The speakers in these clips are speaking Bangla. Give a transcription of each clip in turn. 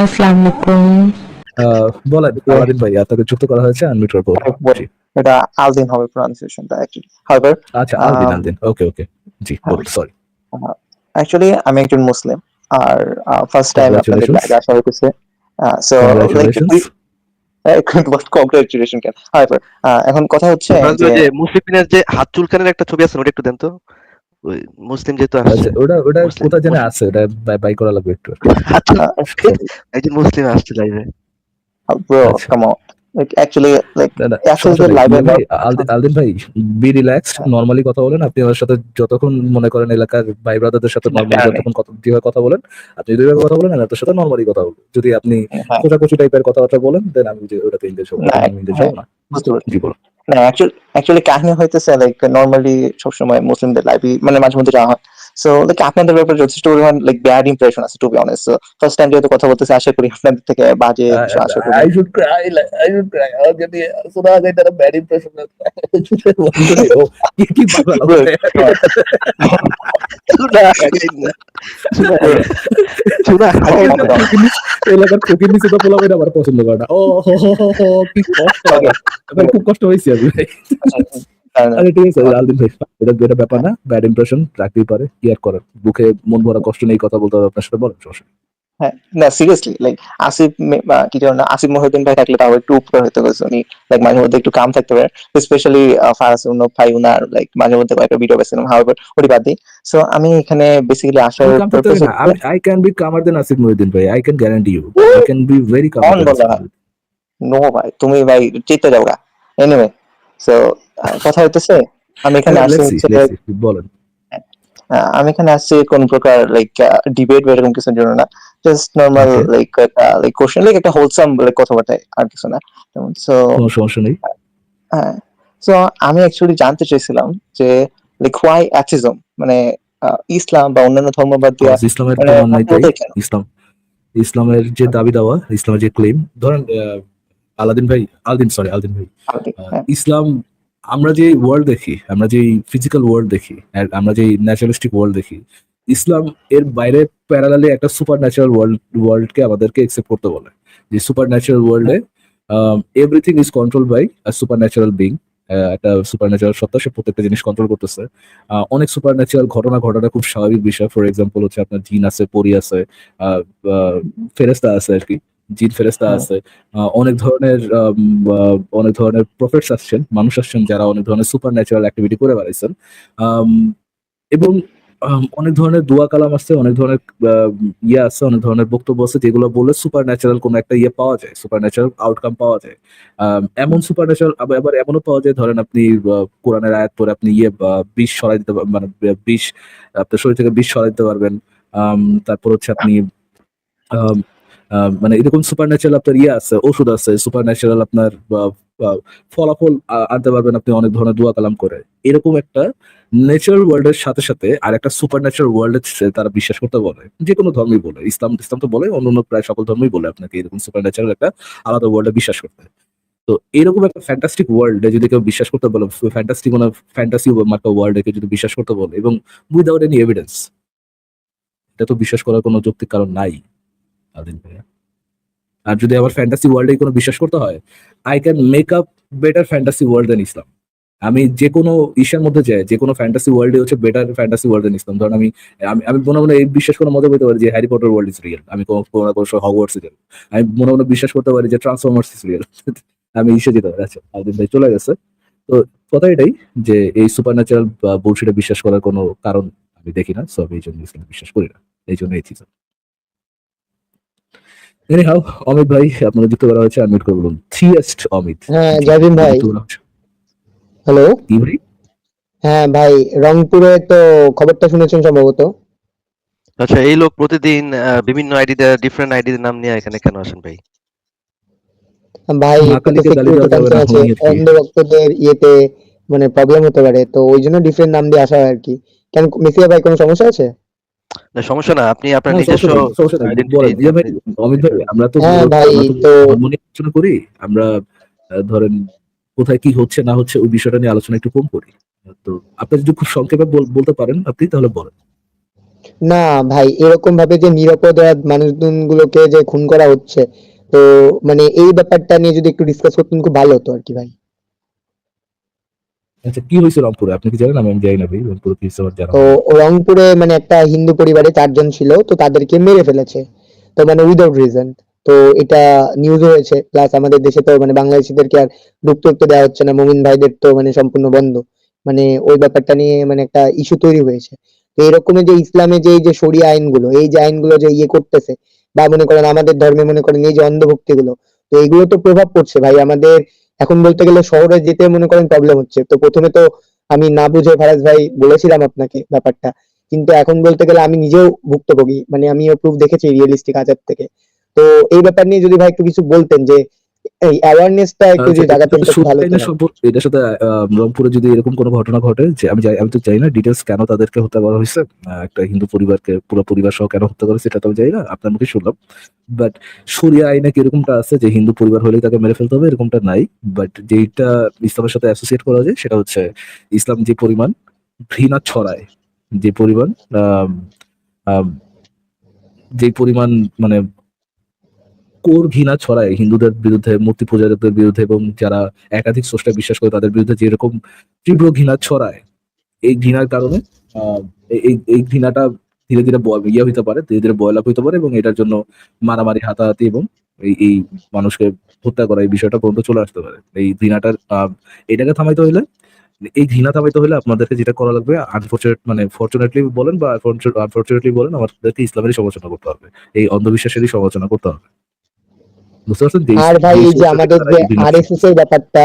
আসসালামু আলাইকুম। বলেন Yeah, আলাদিন ভাই, আপনাকে যুক্ত করা হয়েছে, আনমিউট করে বলুন। well, জি। এটা আলদিন হবে প্রনাউন্সিয়েশনটা অ্যাকচুয়ালি। However, আচ্ছা, আলদিন um, আলদিন, ওকে ওকে। জি হ্যাঁ, বলুন, সরি। অ্যাকচুয়ালি আমি একজন মুসলিম। আর ফার্স্ট টাইম আপনাদের কংগ্রাচুলেশনস। লাইভে আসা হইতেছে। So like congratulations. কংগ্রেচুলেশন কেন? However, এখন কথা হচ্ছে ফরাজ ভাই, যে ওই যে মুসলিমের যে হাত চুলকানির একটা ছবি আছে ওটা একটু দেন তো। ওই মুসলিম যেহেতু আসছে, আচ্ছা, ওটা ওটা মুসলিম কোথায় যেন আছে, ওটা বাই করা লাগবে একটু আর কি। আচ্ছা, actually, একজন মুসলিম আসছে লাইভে। bro, আচ্ছা, come on. Like actually, like না না, actually সমস্যা the নেই live মিয়া ভাই। about আলদিন ভাই, বি রিল্যাক্সড, নর্মালি কথা বলেন। আপনি আমার সাথে যতক্ষণ মনে করেন এলাকার ভাই ব্রাদারদের সাথে নর্মালি নেই। যতক্ষণ যেভাবে কথা বলেন, আপনি দুইভাবে কথা বলেন, আমি আপনার সাথে নর্মালি কথা বলবো। যদি আপনি হ্যাঁ, খোঁচাখুচি টাইপের কথাবার্তা বলেন, দেন আমি যে ওটাতে ইংরেজ হবো, না, আমি ইংরেজ হ্যাঁ, হবো না। বুঝতে পারছি। জি বলুন। না, অ্যাকচুয়ালি কাহিনী হইতেছে লাইক নরমালি সবসময় মুসলিমদের লাইভে মানে মাঝে মধ্যে যাওয়া হয়। সো লাইক আপনাদের ব্যাপারে যথেষ্ট পরিমাণ লাইক ব্যাড ইমপ্রেশন আছে to be honest. So first time যেহেতু কথা বলতেছি আশা করি আপনাদের থেকে বাজে কিছু আশা করি I না। should cry. I should cry. और जब ये सुना गया तेरा bad impression लगता है। বন্ধু রে, ও কি পাগল Bro, আমাকে। চুনা খাইন না, চুনা bro, চুনা খাইন calm না। down. এলাকার ফকির নিচে তো পোলাপান আমার পছন্দ করে না। ও হো হো হো হো, কি কষ্ট Okay, আমার। আমার খুব কষ্ট হয়েছে আমি ভাই। আরে ঠিক আছে আলদিন ভাই, এটা ব্যাপার না, ব্যাড ইমপ্রেশন রাখতেই পারে, কি আর করার। বুকে মন ভরা কষ্ট নেই, কথা বলতে হবে আপনার সাথে, বলেন সমস্যা নেই। হ্যাঁ, না সিরিয়াসলি লাইক আসিফ কি যেন না আসিফ মহিউদ্দিন ভাই থাকলে তাও একটু উপরে হতে পারছে উনি লাইক মাঝে মধ্যে একটু কাম থাকতে পারে স্পেশালি ফারাস উন্নব ভাই উনার লাইক মাঝে মধ্যে কয়েকটা ভিডিও পেয়েছিলাম হাওয়ার ওটি বাদ দিই সো আমি এখানে বেসিক্যালি আসার আমি কাম করতে পারপাস পারি না, হচ্ছে আমি আই ক্যান বি কামার দেন আসিফ মহিউদ্দিন ভাই, I can guarantee you. I can be very কামার কন দেন বলা আসিফ হয় মহিউদ্দিন। নো ভাই তুমি ভাই চিত্তে যাওগা এনিওয়ে সো কথা হইতেছে আমি এখানে আসছি লেটস সি হচ্ছে লেটস সি, বলেন। আমি এখানে আসছি কোন প্রকার লাইক ডিবেট বা এরকম কিছুর জন্য না জাস্ট নর্মাল ওকে, লাইক লাইক কোশ্চেন লাইক একটা হোলসাম লাইক কথাবার্তা আর কিছু না সো কোনো সমস্যা নেই। হ্যাঁ সো আমি অ্যাকচুয়ালি জানতে চাইছিলাম যে লাইক হোয়াই অ্যাথিজম মানে ইসলাম বা অন্যান্য ধর্ম বাদ দিয়া কজ ইসলামের মানে প্রমাণ নাই তাই। বলতে কেন ইসলাম, ইসলামের যে দাবি দেওয়া, ইসলামের যে ক্লেম, ধরেন আলাদিন ভাই, আলদিন ভাই, হ্যাঁ ইসলাম, আমরা যে ওয়ার্ল্ড দেখি, আমরা যে ফিজিক্যাল ওয়ার্ল্ড দেখি, আর আমরা যে ন্যাচারালিস্টিক ওয়ার্ল্ড দেখি, ইসলাম এর বাইরে প্যারালালি একটা সুপার ন্যাচারাল ওয়ার্ল্ডকে আমাদেরকে একসেপ্ট করতে বলে। যে সুপার ন্যাচারাল ওয়ার্ল্ডে everything is control by supernatural being. একটা সুপার ন্যাচারাল সত্তা, সে প্রত্যেকটা জিনিস কন্ট্রোল করতেছে। অনেক সুপার ন্যাচারাল ঘটনা ঘটাটা খুব স্বাভাবিক বিষয়। ফর এক্সাম্পল হচ্ছে আপনার জিন আছে, পরি আছে, আহ, আহ, ফেরেস্তা আছে আর কি, জিন ফেরেস্তা হ্যাঁ আছে। অনেক ধরনের প্রফেটস আসছেন, মানুষ আসছেন যারা অনেক ধরনের সুপার ন্যাচারাল অ্যাক্টিভিটি করে বেড়াইছেন। আম, এবং অনেক ধরনের দোয়া কালাম আছে, অনেক ধরনের ইয়ে আছে, অনেক ধরনের বক্তব্য আছে যেগুলো বলে সুপার ন্যাচারাল কোনো একটা ইয়ে পাওয়া যায়, সুপার ন্যাচারাল আউটকাম পাওয়া যায়। এমন সুপার ন্যাচারাল আবার এমনও পাওয়া যায়, ধরেন আপনি কোরআনের আয়াত পরে আপনি বিষ সরাই দিতে মানে বিষ, আপনার শরীর থেকে বিষ সরাই দিতে পারবেন। তারপর হচ্ছে আপনি আম, মানে এরকম সুপার ন্যাচারাল আপনার আছে, ওষুধ আছে, সুপার ন্যাচারাল আপনার ফলাফল আনতে পারবেন আপনি অনেক ধরনের দোয়া কালাম করে। এরকম একটা ন্যাচারাল ওয়ার্ল্ড এর সাথে সাথে আর একটা সুপার ন্যাচারাল ওয়ার্ল্ড এর তারা বিশ্বাস করতে বলে, যে কোনো ধর্মই বলে। ইসলাম তো বলে, অন্য প্রায় সকল ধর্মই বলে আপনাকে এরকম সুপার ন্যাচারাল একটা আলাদা ওয়ার্ল্ডে বিশ্বাস করতে। তো এরকম একটা ফ্যান্টাস্টিক ওয়ার্ল্ডে যদি কেউ বিশ্বাস করতে বলে, ফ্যান্টাস্টিক মানে ফ্যান্টাসি মার্কা ওয়ার্ল্ডে কেউ যদি বিশ্বাস করতে বলে, এবং উইদাউট এনি এভিডেন্স, এটা তো বিশ্বাস করার কোনো যৌক্তিক কারণ নাই আদিল ভাইয়া। আর যদি আবার ফ্যান্টাসি ওয়ার্ল্ডে কোনো বিশ্বাস করতে হয়, I can make up better fantasy world than Islam. আমি যে কোনো ইস্যুর মধ্যে যাই, যে কোনো ফ্যান্টাসি ওয়ার্ল্ডে হচ্ছে বেটার ফ্যান্টাসি ওয়ার্ল্ড দেন ইসলাম। ধরুন আমি আমি আমি মনে মনে এই বিশ্বাস করে মজা পেতে পারি যে Harry Potter world is real, আমি কোনো না কোনো হগওয়ার্টসে যাবো। আমি মনে মনে বিশ্বাস করতে পারি যে ট্রান্সফরমার্স ইজ রিয়েল। আমি ইসে যেতে পারি। আচ্ছা, আদিল ভাই চলে গেছে। তো কথা এটাই যে এই সুপার ন্যাচারাল বুলশিটে বিশ্বাস করার কোনো কারণ আমি দেখি না, সো আমি এই জন্য ইসলাম বিশ্বাস করি না, এই জন্য এই এনিহাউ। অমিত ভাই আপনাকে যুক্ত করা হয়েছে, আনমিউট করে বলুন। থিয়েস্ট অমিত। হ্যাঁ জি, জাবিন ভাই, যুক্ত করা হচ্ছে। হ্যালো। কি ভাই? হ্যাঁ ভাই, রংপুরে তো খবরটা শুনেছেন সম্ভবত। আচ্ছা, এই লোক প্রতিদিন বিভিন্ন আইডিতে ডিফারেন্ট আইডির নাম নিয়ে এখানে কেন আসেন ভাই? ভাই মা একটু তো কালীকে গালি সিকিউরিটি দেওয়া যাবে না, কনসার্ন আছে, হয়নি আর কি। অন্ধ ভক্তদের ইয়েতে মানে প্রবলেম হতে পারে, তো ওই জন্য ডিফারেন্ট নাম দিয়ে আসা হয় আর কি। কেন মেসিয়া ভাই কোনো সমস্যা আছে? না, সমস্যা না, আপনি আপনার না নিজস্ব সমস্যা নেই, সমস্যা নেই, আইডেন্টিটি বলেন। ইয়ে ভাই, আপনি অমিত ভাই, different। হ্যাঁ ভাই, আমরা তো তো ধর্ম নিয়ে আলোচনা করি। আমরা ধরেন কোথায় কি হচ্ছে না হচ্ছে ওই বিষয়টা নিয়ে আলোচনা একটু কম করি। তো আপনি যদি খুব সংক্ষেপে বলতে পারেন আপনি, তাহলে বলেন। না ভাই, এরকম ভাবে যে নিরপরাধ মানুষজনগুলোকে যে খুন করা হচ্ছে, তো মানে এই ব্যাপারটা নিয়ে যদি একটু ডিসকাস করতেন খুব ভালো হতো আর কি ভাই। আচ্ছা, কি হয়েছে রংপুরে আপনি কি জানেন? আমি জানি না ভাই, রংপুরে কি হয়েছে আমার জানা তো নেই। রংপুরে মানে একটা হিন্দু পরিবারে 4 জন ছিল, তো তাদেরকে মেরে ফেলেছে, তো মানে উইদাউট রিজন। তো এটা নিউজ হয়েছে, প্লাস আমাদের দেশে তো মানে বাংলাদেশিদেরকে আর ঢুকতে দেওয়া হচ্ছে না, মুমিন ভাইদের তো মানে সম্পূর্ণ বন্ধ। মানে ওই ব্যাপারটা নিয়ে মানে একটা ইস্যু তৈরি হয়েছে। তো এরকমের যে ইসলামে যে এই যে শরিয়া আইনগুলো, এই যে আইনগুলো যে ইয়ে করতেছে, বা মনে করেন আমাদের ধর্মে মনে করেন এই যে অন্ধভক্তি গুলো, তো এগুলো তো প্রভাব পড়ছে ভাই আমাদের। এখন বলতে গেলে শহরে যেতে মনে করেন প্রবলেম হচ্ছে। তো প্রথমে তো আমি না বুঝে ফারাজ ভাই বলেছিলাম আপনাকে ব্যাপারটা, কিন্তু এখন বলতে গেলে আমি নিজেও ভুক্তভোগী, মানে আমিও প্রুফ দেখেছি রিয়েলিস্টিক আজাদ থেকে। তো এই ব্যাপার নিয়ে যদি ভাই একটু কিছু বলতেন, যে এই অ্যাওয়ারনেসটা একটু আচ্ছা, যদি জাগাতেন এটা তো খুব শুরু ভালো হতো আইনের ভাই। সম্পর্ক, এটার সাথে রংপুরে যদি এরকম কোনো ঘটনা ঘটে, যে আমি তো জানি না ডিটেলস কেন তাদেরকে হত্যা করা হয়েছে। একটা হিন্দু পরিবারকে পুরো পরিবার সহ কেন হত্যা করেছে, এটা তো আমি জানি না, আপনার মুখে শুনলাম। বাট শরিয়া আইনে কি এরকমটা আছে যে হিন্দু পরিবার হলেই তাকে মেরে ফেলতে হবে, এরকমটা নাই। বাট যেটা ইসলামের সাথে অ্যাসোসিয়েট করা যায় সেটা হচ্ছে ইসলাম যে পরিমাণ ঘৃণা ছড়ায়, যে পরিমাণ আম, আম, যে পরিমাণ মানে কোর ঘৃণা ছড়ায় হিন্দুদের বিরুদ্ধে, মূর্তি পূজারীদের বিরুদ্ধে, এবং যারা একাধিক স্রষ্টায় বিশ্বাস করে তাদের বিরুদ্ধে যেরকম তীব্র ঘৃণা ছড়ায়, এই ঘৃণার কারণে আহ, এই ঘৃণাটা ধীরে ধীরে ইয়ে হইতে পারে, ধীরে ধীরে বয়লাপ হইতে পারে, এবং এটার জন্য মারামারি, হাতাহাতি এবং এই মানুষকে হত্যা করা, এই বিষয়টা পর্যন্ত চলে আসতে পারে। এই ঘৃণাটার এটাকে থামাইতে হইলে, এই ঘৃণা থামাইতে হলে আপনাদেরকে যেটা করা লাগবে, মানে ফর্চুনেটলি বলেন বা আনফর্চুনেটলি বলেন, আমাদেরকে ইসলামেরই সমালোচনা করতে হবে, এই অন্ধবিশ্বাসেরই সমালোচনা করতে হবে। বুঝতে পারছেন যে আর ভাই যে এই যে সোর্সটা থেকে আমাদের তারা যে এই ঘৃণা আরএসএস এর ব্যাপারটা,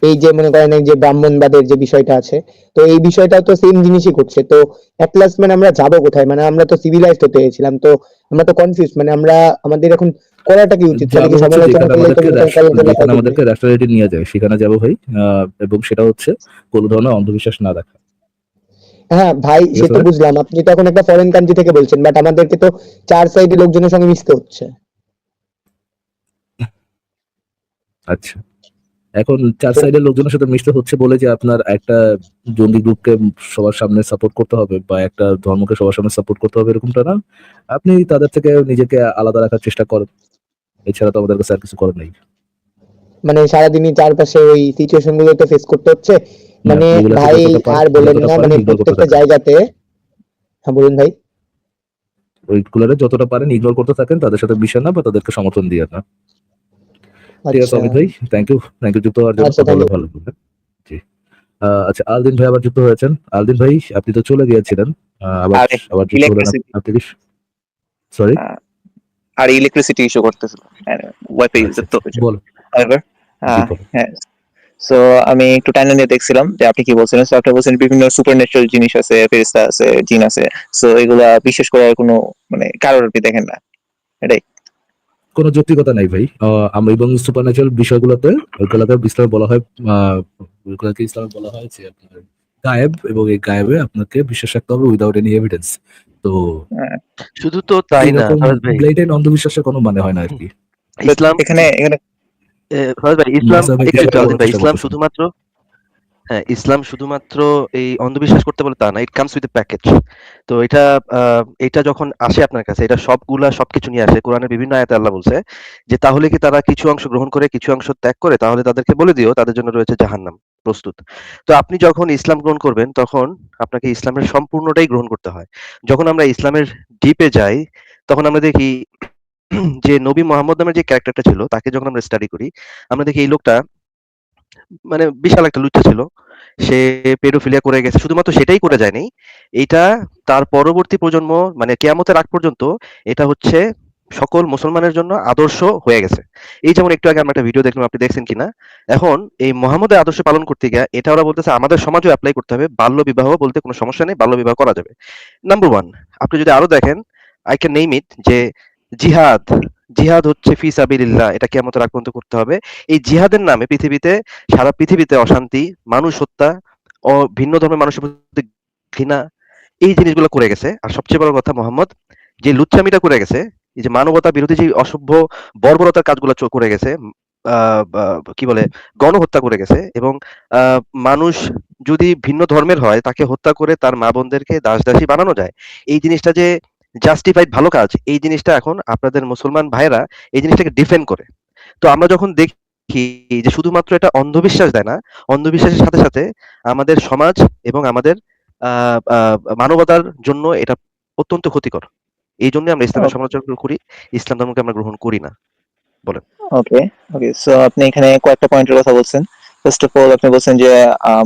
এই যে মনে করেন এই যে ব্রাহ্মণবাদের যে বিষয়টা আছে, তো এই বিষয়টাও তো সেম জিনিসই করছে। তো এট লাস্ট মানে আমরা যাবো কোথায়? মানে আমরা তো সিভিলাইজড হতে চেয়েছিলাম, তো আমরা তো কনফিউজ, মানে আমরা আমাদের এখন করাটা কি উচিত? খালি যাবো কি হচ্ছে সমালোচনা যেখানে করলেই তো আমাদেরকে মনে করেন কল্যাণ যেখানে করবে? আমাদেরকে রাষ্ট্রনীতি নিয়ে যায় সেখানে যাবো ভাই। এবং সেটা হচ্ছে কোনো ধরনের অন্ধবিশ্বাস না রাখা। হ্যাঁ ভাই, ঠিক সে আছে তো ভাই? বুঝলাম, আপনি তো এখন একটা ফরেন কান্ট্রি থেকে বলছেন, বাট আমাদেরকে তো 4 সাইডে লোকজনের সঙ্গে মিশতে হচ্ছে। আচ্ছা, এখন চার তো সাইডের লোকজনের সাথে মিশতে হচ্ছে বলে যে আপনার একটা জঙ্গি গ্রুপকে সবার সামনে সাপোর্ট করতে হবে বা একটা ধর্মকে সবার সামনে সাপোর্ট করতে হবে, এরকমটা না। আপনি তাদের থেকে নিজেকে আলাদা রাখার চেষ্টা করেন, এছাড়া তো আমাদের কাছে আর কিছু করার নেই। মানে সারাদিনই চারপাশে ওই সিচুয়েশন গুলো তো ফেস করতে হচ্ছে। না, মানে এগুলাকে ভাই আর বলেন যতটা না, পারেন মানে ইগনোর করতে প্রত্যেকটা থাকেন। জায়গাতে। হ্যাঁ বলুন ভাই। ওইগুলোরে যতটা পারেন ইগনোর করতে থাকেন, তাদের সাথে মিশেন না বা তাদেরকে সমর্থন দিয়ে না। ঠিক আছে আচ্ছা। অমিত ভাই, থ্যাংক ইউ যুক্ত হওয়ার জন্য, আচ্ছা, কথা থ্যাংক বলে ইউ। ভালো লাগলো। জি। আচ্ছা, আলদিন ভাই আবার যুক্ত হয়েছেন। আলদিন ভাই, আপনি তো চলে গিয়েছিলেন, আবার আর আবার যুক্ত হলেন ইলেকট্রিসিটি আপনি কি? সরি। আর ইলেকট্রিসিটি ইস্যু করতেছিল ওয়াইফাই আচ্ছা ইউজার তো আচ্ছা, বলো। however, জি বলো। হ্যাঁ। সো আমি একটু টাইম নিয়ে দেখছিলাম যে আপনি কি বলছিলেন। সো আপনি বলছেন বিভিন্ন সুপার ন্যাচারাল জিনিস আছে, ফেরেশতা আছে, জিন আছে। সো এগুলা বিশ্বাস করার কোনো মানে কারণ আপনি দেখেন না, এটাই। কোনো যৌক্তিকতা নাই ভাই। এবং সুপার ন্যাচারাল বিষয়গুলোতে, ওইগুলোকে ইসলামে বলা হয়, ওইগুলোকে ইসলামে বলা হয় যে আপনার গায়েব, এবং এই গায়েবে আপনাকে বিশ্বাস রাখতে হবে উইদাউট এনি এভিডেন্স। তো আহ, শুধু তো তাই না এরকম ফারাজ ভাই, ব্লেটেন্ট অন্ধবিশ্বাসের কোনো মানে হয় না আর কি। but ইসলাম এখানে জি। এখানে ফারাজ ভাই, ইসলাম নাসা ভাই একটু কিছু একটু আলদিন বলার ভাই, চেষ্টা ইসলাম করতেছেন। শুধুমাত্র, হ্যাঁ, ইসলাম শুধুমাত্র এই অন্ধবিশ্বাস করতে বলে তা না, it comes with a package. তো এটা যখন আসে আপনার কাছে, এটা সবকিছু নিয়ে আসে। কোরআনের বিভিন্ন আয়াতে আল্লাহ বলছে যে তাহলে কি তারা কিছু অংশ গ্রহণ করে কিছু অংশ ত্যাগ করে, তাহলে তাদেরকে বলে দিও তাদের জন্য রয়েছে জাহান্নাম প্রস্তুত। তো আপনি যখন ইসলাম গ্রহণ করবেন তখন আপনাকে ইসলামের সম্পূর্ণটাই গ্রহণ করতে হয়। যখন আমরা ইসলামের ডিপে যাই তখন আমরা দেখি যে নবী মোহাম্মদ নামের যে ক্যারেক্টারটা ছিল তাকে যখন আমরা স্টাডি করি, আমরা দেখি এই লোকটা মানে বিশাল একটা লুচ্চা ছিল। সে পেডোফিলিয়া করে গেছে, শুধুমাত্র সেটাই করে যায়নি, এইটা তার পরবর্তী প্রজন্ম মানে কিয়ামতের আগ পর্যন্ত এটা হচ্ছে সকল মুসলমানের জন্য আদর্শ হয়ে গেছে। এই যেমন একটু আগে আমরা একটা ভিডিও দেখলাম, আপনি দেখছেন কিনা। এখন এই মোহাম্মদের আদর্শ পালন করতে গিয়ে এটা ওরা বলতেছে আমাদের সমাজেও অ্যাপ্লাই করতে হবে, বাল্য বিবাহ বলতে কোনো সমস্যা নেই, বাল্য বিবাহ করা যাবে। নাম্বার ওয়ান, আপনি যদি আরো দেখেন, আই ক্যান নেম ইট, যে জিহাদ, জিহাদ হচ্ছে ফি সাবিলিল্লাহ, এটা কিয়ামতের আগ পর্যন্ত করতে হবে। এই জিহাদের নামে সারা পৃথিবীতে অশান্তি, মানুষ হত্যা, ভিন্ন ধর্মের মানুষের প্রতি ঘৃণা, এই জিনিসগুলো করে গেছে। আর সবচেয়ে বড় কথা, মোহাম্মদ যে লুচ্চামিটা করে গেছে, এই যে মানবতা বিরোধী যে অসভ্য বর্বরতার কাজগুলো করে গেছে, কি বলে গণহত্যা করে গেছে, এবং মানুষ যদি ভিন্ন ধর্মের হয় তাকে হত্যা করে তার মা বোনদেরকে দাসী বানানো যায়, এই জিনিসটা যে জাস্টিফাইড ভালো কাজ, এই জিনিসটা এখন আপনাদের মুসলমান ভাইরা এই জিনিসটাকে ডিফেন্ড করে। তো আমরা যখন দেখি যে শুধুমাত্র এটা অন্ধবিশ্বাস দেয় না, অন্ধবিশ্বাসের সাথে সাথে আমাদের সমাজ এবং আমাদের মানবতার জন্য এটা অত্যন্ত ক্ষতিকর। এই জন্য আমরা ইসলামের সমালোচনা করি, ইসলাম ধর্মকে আমরা গ্রহণ করি না। বলেন। ওকে, ওকে, সো আপনি এখানে কয়েকটা পয়েন্টের কথা বলছেন। ফার্স্ট অফ অল আপনি বলছেন যে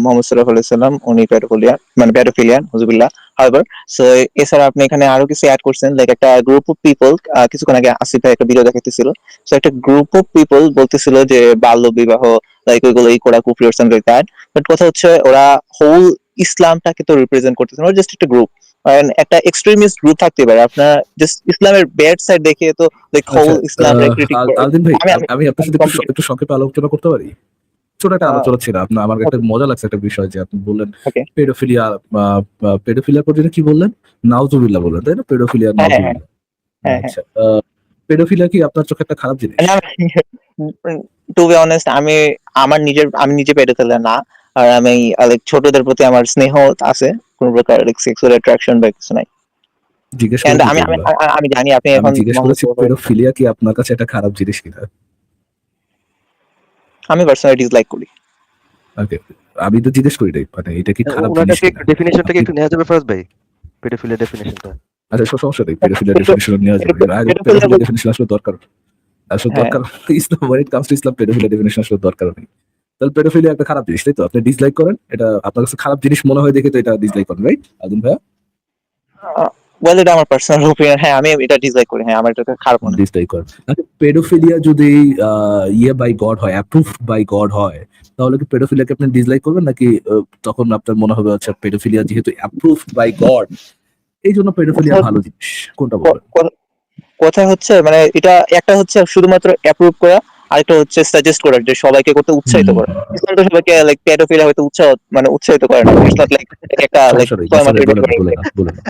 মোহাম্মদ সাল্লাল্লাহু আলাইহি সাল্লাম উনি প্যাডোফিলিয়ান, হুজুবিল্লাহ। হাউএভার, সো এছাড়া আপনি এখানে আরো কিছু অ্যাড করছেন, লাইক একটা গ্রুপ অফ পিপল, কিছুক্ষণ আগে আসিফ ভাই একটা ভিডিও দেখাইতেছিল, সো একটা গ্রুপ অফ পিপল বলতেছিল যে বাল্য বিবাহ, লাইক ওইগুলো এই করা কুফরি or something like that. But কথা হচ্ছে ওরা হোল ইসলামটাকে তো রিপ্রেজেন্ট করতেছে, ওরা জাস্ট একটা গ্রুপ, একটা এক্সট্রিমিস্ট গ্রুপ থাকতে পারে। আপনার জাস্ট ইসলামের ব্যাড সাইড দেখে তো লাইক হোল আচ্ছা, ইসলাম ক্রিটিক আলদিন ভাই, আমি আমি আমি আপনার সাথে একটু সংক্ষেপে আলোচনা করতে পারি? ছোট একটা আলোচনা ছিল। আমার একটা মজা লাগছে একটা বিষয় যে আপনি বললেন ওকে, পেডোফিলিয়া, পেডোফিলিয়া পর্যন্ত কি বললেন? নাউজুবিল্লাহ বললেন, তাই না? পেডোফিলিয়া, হ্যাঁ হ্যাঁ নাউজুবিল্লাহ। হ্যাঁ হ্যাঁ। আচ্ছা, পেডোফিলিয়া কি আপনার চোখে একটা খারাপ জিনিস? না, টু বি অনেস্ট, আমি নিজে পেডোফিলিয়া না। আর আমি লাইক ছোটদের প্রতি আমার স্নেহ আছে, কোন প্রকার লাইক সেক্সুয়াল অ্যাট্রাকশন বা কিছু নাই। জিজ্ঞেস এন্ড করেছি আমি তো আমি এগুলা। আমি জানি আপনি আমি এখন জিজ্ঞেস করেছি পেডোফিলিয়া কি আপনার কাছে একটা খারাপ জিনিস কিনা। আমি পার্সোনালি ডিসলাইক করি। ওকে, আমি তো জিজ্ঞেস করি নাই মানে এটা কি খারাপ ওনার জিনিস কাছে কিনা। ডেফিনিশনটাকে আপনি একটু নেওয়া যাবে ফার্স্ট ভাই, পেডোফিলিয়া ডেফিনিশনটা। আচ্ছা, সমস্যা নেই, পেডোফিলিয়া ডেফিনিশন নেওয়া যাবে। পেডোফিলিয়া ডেফিনিশন আসলে দরকার, হ্যাঁ, ইসলাম when it comes to Islam paedophilia definition আসলে দরকার নেই। তাহলে পেডোফিলিয়া একটা খারাপ জিনিস, তাই তো? আপনি ডিসলাইক করেন, এটা আপনার কাছে খারাপ জিনিস মনে হয় দেখে তো এটা ডিসলাইক করেন, রাইট আদিম ভাইয়া? ওয়েল এটা আমার পার্সোনাল ওপিনিয়ন। হ্যাঁ, আমি এটা ডিসলাইক করি। হ্যাঁ, আমার এটা খারাপ মনে হয়। ডিসলাইক করেন। আচ্ছা, পেডোফিলিয়া যদি ইয়ে বাই গড হয়, অ্যাপ্রুভড বাই গড হয়, তাহলে কি পেডোফিলিয়াকে আপনি ডিসলাইক করবেন, নাকি তখন আপনার মনে হবে আচ্ছা পেডোফিলিয়া যেহেতু অ্যাপ্রুভড বাই গড এই জন্য পেডোফিলিয়া ভালো জিনিস? কোনটা বলবেন? কথা হচ্ছে মানে এটা একটা হচ্ছে শুধুমাত্র অ্যাপ্রুভ করা, আরেকটা হচ্ছে সাজেস্ট করা, যে সবাইকে করতে উৎসাহিত করা। ইসলাম তো সবাইকে লাইক প্যাডোফিলিয়া হয়তো উৎসাহিত করে না। ইটস নট লাইক একটা লাইক সমস্যা নেই, 6 মাস বলে না, বলে না।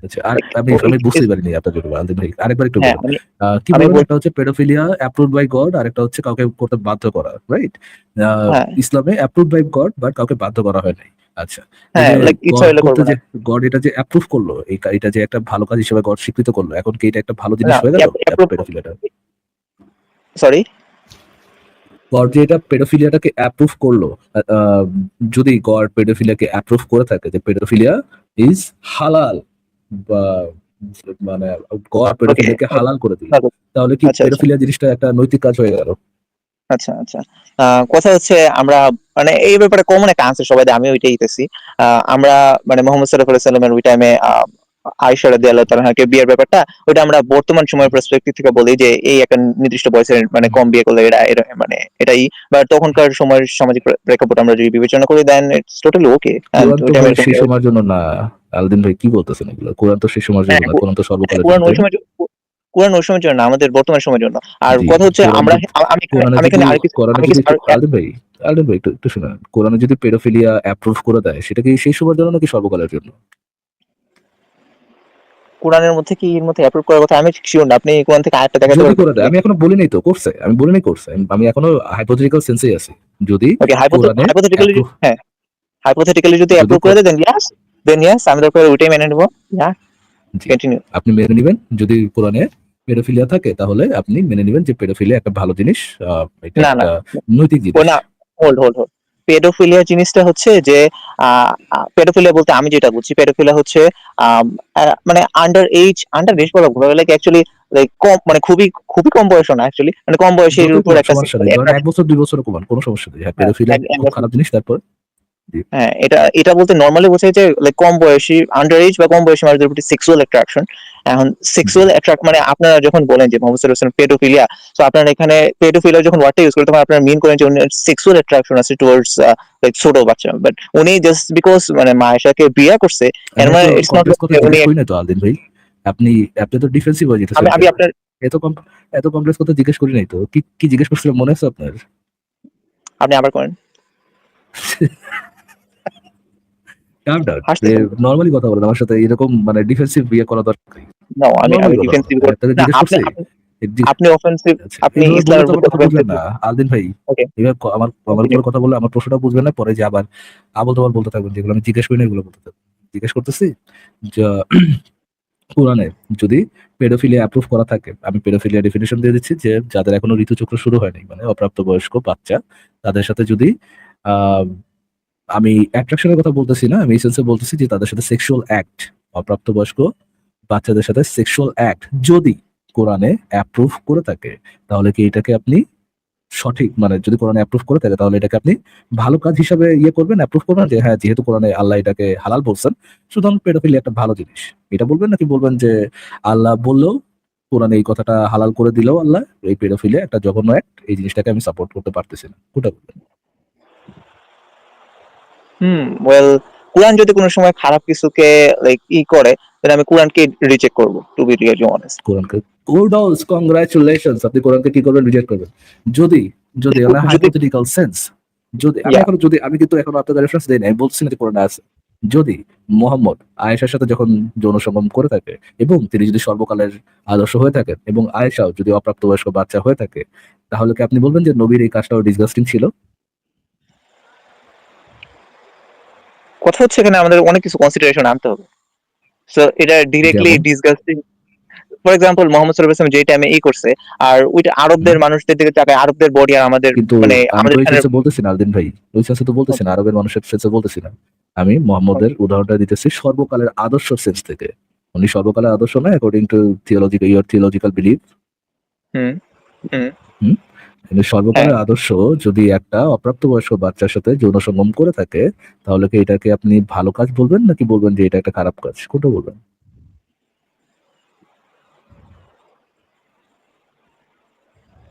আচ্ছা, আর আমি বুঝতেই পারিনি আপনার জন্য আলদিন ভাই, আরেকবার একটু হ্যাঁ, বলুন। কি আমি বলুন? একটা হচ্ছে পেডোফিলিয়া অ্যাপ্রুভড বাই গড, আর একটা হচ্ছে কাউকে করতে বাধ্য করা, রাইট? হ্যাঁ ইসলামে অ্যাপ্রুভড বাই গড বাট কাউকে বাধ্য করা হয় নাই। আচ্ছা, এই হ্যাঁ যে লাইক ইচ্ছা গড হইলে করতে করবো না। যে গড এটা যে অ্যাপ্রুভ করলো, এটা যে একটা ভালো কাজ হিসেবে গড স্বীকৃত করলো, এখন কি এটা একটা ভালো জিনিস না, হয়ে গেল অ্যাপ্রুভ, পেডোফিলিয়াটা? সরি, গড যে এটা পেডোফিলিয়াটাকে অ্যাপ্রুভ করলো, আহ, যদি গড পেডোফিলিয়াকে অ্যাপ্রুভ করে থাকে যে পেডোফিলিয়া ইজ হালাল, বা মানে গড ওকে, পেডোফিলিয়াকে হালাল করে দিল, তাহলে কি আচ্ছা আচ্ছা পেডোফিলিয়া জিনিসটা একটা নৈতিক কাজ হয়ে গেল? আচ্ছা আচ্ছা। কথা হচ্ছে আমরা মানে এই ব্যাপারে কমন একটা আনসার সবাই দেয়, আমি ওইটাই দিতেছি। আমরা মানে মোহাম্মদ সাল্লাল্লাহু আলাইহি সাল্লামের ওই টাইমে আয়েশা রাদিয়াল্লাহু তাআলাকে বিয়ের ব্যাপারটা, ওইটা আমরা বর্তমান সময়ের পার্সপেক্টিভ থেকে বলি যে এই একটা নির্দিষ্ট বয়সের মানে কম বিয়ে করলে মানে এটাই, বা তখনকার সময়ের সামাজিক প্রেক্ষাপট আমরা যদি বিবেচনা করি, দেন ইটস টোটালি ওকে। কোরআন ওই তো টাইমে ভাই সেই সময়ের জন্য না। আলদিন ভাই কি বলতেছেন এগুলো? কোরআন তো সেই সময়ের জন্য না, কোরআন তো সর্বকালের জন্য, কোরআন ওই তাই না? সময় কোরআন ওই সময়ের জন্য না, আমাদের বর্তমান সময়ের জন্য। আর জি, কথা হচ্ছে কোরআন আমরা যদি আমি কোরআনে এখানে যদি আরেক কিছু কোরআনে আমি যদি কিছু একটু আলদিন ভাই একটু শুনুন, কোরআনে যদি পেডোফিলিয়া অ্যাপ্রুভ করে দেয়, সেটা কি সেই সময়ের জন্য নাকি সর্বকালের জন্য? কোরআনের মধ্যে কি এর মধ্যে অ্যাপ্রুভ করার কথা আমি শিওর না। আপনি কোরআন থেকে আয়াতটা দেখাতে যদি পারবেন? করে দেয়, আমি এখনো বলি নাই তো করছে, আমি বলি নাই করছে, আমি এখনো হাইপোথেটিক্যাল সেন্সেই আছি। যদি ওকে, কোরআনে হাইপোথেটিক্যালি, অ্যাপ্রুভ, হ্যাঁ, হাইপোথেটিক্যালি যদি যদি অ্যাপ্রুভ করে দেন, দেন ইয়েস, আমি দরকার ওইটাই মেনে নেব। ইয়া, জি, কন্টিনিউ। আপনি মেনে নিবেন যদি কোরআনে পেডোফিলিয়া থাকে, তাহলে আপনি মেনে নিবেন যে পেডোফিলিয়া একটা ভালো জিনিস, এটা না না, একটা নৈতিক ও জিনিস। না, হোল্ড হোল্ড হোল্ড। পেডোফিলিয়া জিনিসটা হচ্ছে যে পেডোফিলিয়া বলতে আমি যেটা বুঝছি, পেডোফিলিয়া হচ্ছে মানে আন্ডার এজ বলা ভুল, লাইক অ্যাকচুয়ালি লাইক কম, মানে খুবই খুবই কম বয়স না, অ্যাকচুয়ালি মানে কম বয়সের যতই উপর কমান একটা সমস্যা সেক্সুয়াল নেই, ধরেন এক অ্যাট্রাকশন। বছর 2 বছর কমান, কোনো সমস্যা নেই। হ্যাঁ, পেডোফিলিয়া খুব খারাপ জিনিস। তারপর জি, হ্যাঁ, এটা এটা বলতে নর্মালি বোঝায় যে লাইক কম বয়সী, আন্ডার এজ বা কম বয়সী মানুষদের প্রতি সেক্সুয়াল অ্যাট্রাকশন। এখন জি, সেক্সুয়াল অ্যাট্রাক্ট মানে আপনারা যখন বলেন যে মোহাম্মদ সাল্লাল্লাহু আলাইহি ওয়াসাল্লাম পেডোফিলিয়া, তো আপনারা এখানে পেডোফিলিয়া যখন ওয়ার্ডটা ইউজ করেন, তখন আপনারা মিন করেন যে সেক্সুয়াল অ্যাট্রাকশন আছে টুয়ার্ডস লাইক ছোট বাচ্চা। বাট উনি জাস্ট বিকজ মানে মা আয়েশাকে বিয়ে করছে, এর আমি মানে তো ইটস নট কমপ্লেক্স কথা উনি। জিজ্ঞেস করি না তো আলদিন ভাই। আপনি আপনি তো ডিফেন্সিভ হয়ে যেতেছেন আমি কেন? আপনার এত কম এত কমপ্লেক্স কথা জিজ্ঞেস করি নাই তো। কি কি জিজ্ঞেস করছিলাম মনে আছে আপনার? আপনি আবার করেন, কাম ডাউন। হাসতেছেন। নরমালি কথা বলেন আমার সাথে, এরকম মানে ডিফেন্সিভ বিয়ে করা দরকার নেই। না, আমি নরমালি কথা বলেন। ডিফেন্সিভ আমি আপনাকে না, জিজ্ঞেস আপনি করছি আপনি অফেন্সিভ, আচ্ছা, আপনি এইভাবে বললে ইসলামের তো আমার প্রতি কথা বুঝবেন অফেন্সিভ। না আলদিন ভাই। ওকে, এবার আমার উপরে কথা বললে আমার প্রশ্নটা বুঝবেন না, পরে যে আবার আবল তাবল বলতে থাকবেন, যেগুলো আমি জিজ্ঞেস করি না এগুলো বলতে থাকবেন। জিজ্ঞেস করতেছি যে কোরআনে যদি পেডোফিলিয়া অ্যাপ্রুভ করা থাকে, আমি পেডোফিলিয়া ডেফিনিশন দিয়ে দিচ্ছি যে যাদের এখনো ঋতুচক্র শুরু হয়নি, মানে অপ্রাপ্তবয়স্ক বাচ্চা, তাদের সাথে যদি আহ আমি অ্যাট্রাকশনের কথা বলতেছি না, আমি এই সেন্সে বলতেছি যে তাদের সাথে সেক্সুয়াল অ্যাক্ট, অপ্রাপ্তবয়স্ক বাচ্চাদের সাথে সেক্সুয়াল অ্যাক্ট যদি কোরআনে অ্যাপ্রুভ করে থাকে, তাহলে কি এটাকে আপনি সঠিক, মানে যদি কোরআনে অ্যাপ্রুভ করে থাকে তাহলে এটাকে আপনি ভালো কাজ হিসাবে ইয়ে করবেন, অ্যাপ্রুভ করবেন যে হ্যাঁ যেহেতু কোরআনে আল্লাহ এটাকে হালাল বলছেন, সুতরাং পেডোফিলি একটা ভালো জিনিস, এটা বলবেন? নাকি বলবেন যে আল্লাহ বললেও, কোরআনে এই কথাটা হালাল করে দিলেও আল্লাহ এই পেডোফিলি একটা জঘন্য অ্যাক্ট, এই জিনিসটাকে আমি সাপোর্ট করতে পারতেছি না, কোনটা বলবেন? ওয়েল, কোরআন যদি কোনো সময় খারাপ কিছুকে লাইক করে, তাহলে আমি কোরআনকে রিজেক্ট করবো, টু বি রিয়েলি অনেস্ট। কোরআনকে কুডোস, কংগ্রাচুলেশনস, আপনি কোরআনকে কি করবেন? রিজেক্ট করবেন। যদি যদি মানে যদি হাইপোথেটিক্যাল সেন্স, যদি আমি ইয়া এখন যদি আমি কিন্তু এখন আপনাদের রেফারেন্স দেই না, আমি বলছি না যে কোরআনে আছে, যদি মোহাম্মদ আয়েশার সাথে যখন যৌন সঙ্গম করে থাকে এবং তিনি যদি সর্বকালের আদর্শ হয়ে থাকেন এবং আয়েশাও যদি অপ্রাপ্তবয়স্ক বাচ্চা হয়ে থাকে, তাহলে কি আপনি বলবেন যে নবীর এই কাজটাও ডিসগাস্টিং ছিল? কথা হচ্ছে এখানে আমাদের অনেক কিছু কনসিডারেশন আনতে হবে। সো এটা ডিরেক্টলি যেমন ডিসগাস্টিং। ফর এক্সাম্পল মোহাম্মদ সাল্লাল্লাহু আলাইহি ওয়াসাল্লাম যে টাইমে করছে, আর ওইটা আরবদের মানুষদের দিকে তাকায়, আরবদের বডি আর আমাদের কিন্তু মানে আমি তো আমাদের ওই এখানে সেন্সে বলতেছি না আলদিন ভাই, ওই সেন্সে তো বলতেছি না, আরবের মানুষের সেন্সে বলতেছি না, আমি মোহাম্মদের উদাহরণটা দিতেছি সর্বকালের আদর্শ সেন্স থেকে। উনি সর্বকালের আদর্শ নয় according to theological, your theological believe. Hmm hmm hmm, কিন্তু হ্যাঁ, সর্বকালের আদর্শ যদি একটা অপ্রাপ্তবয়স্ক বাচ্চার সাথে যৌন সঙ্গম করে থাকে, তাহলে কি এটাকে আপনি ভালো কাজ বলবেন নাকি বলবেন যে এটা একটা খারাপ কাজ, কোনটা বলবেন?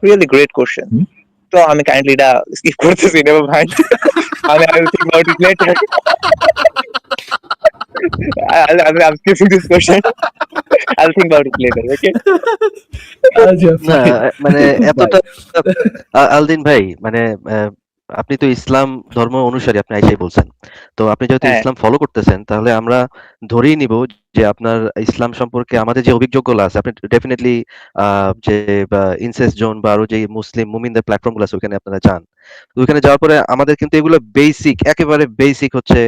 Really great question. হুম? তো আমি কাইন্ডলি এটা স্কিপ করতেছি, নেভার মাইন্ড। আমি I will think about it later. I'm skipping this question. I'll think about it later, okay? আচ্ছা না fine. মানে ভাই, এতটা আলদিন ভাই মানে আপনি তো ইসলাম ধর্ম অনুসারী, আপনি আইসাই বলছেন। তো আপনি যেহেতু হ্যাঁ, ইসলাম ফলো করতেছেন, তাহলে আমরা ধরেই নিব যে আপনার ইসলাম সম্পর্কে আমাদের যে অভিযোগগুলো আছে, আপনি ডেফিনেটলি যে ইনসেস্ট জোন বা আরো যে মুসলিম মুমিনদের প্ল্যাটফর্ম গুলো আছে ওখানে আপনারা যান। তো ওইখানে যাওয়ার পরে আমাদের কিন্তু এগুলো বেসিক, একেবারে বেসিক হচ্ছে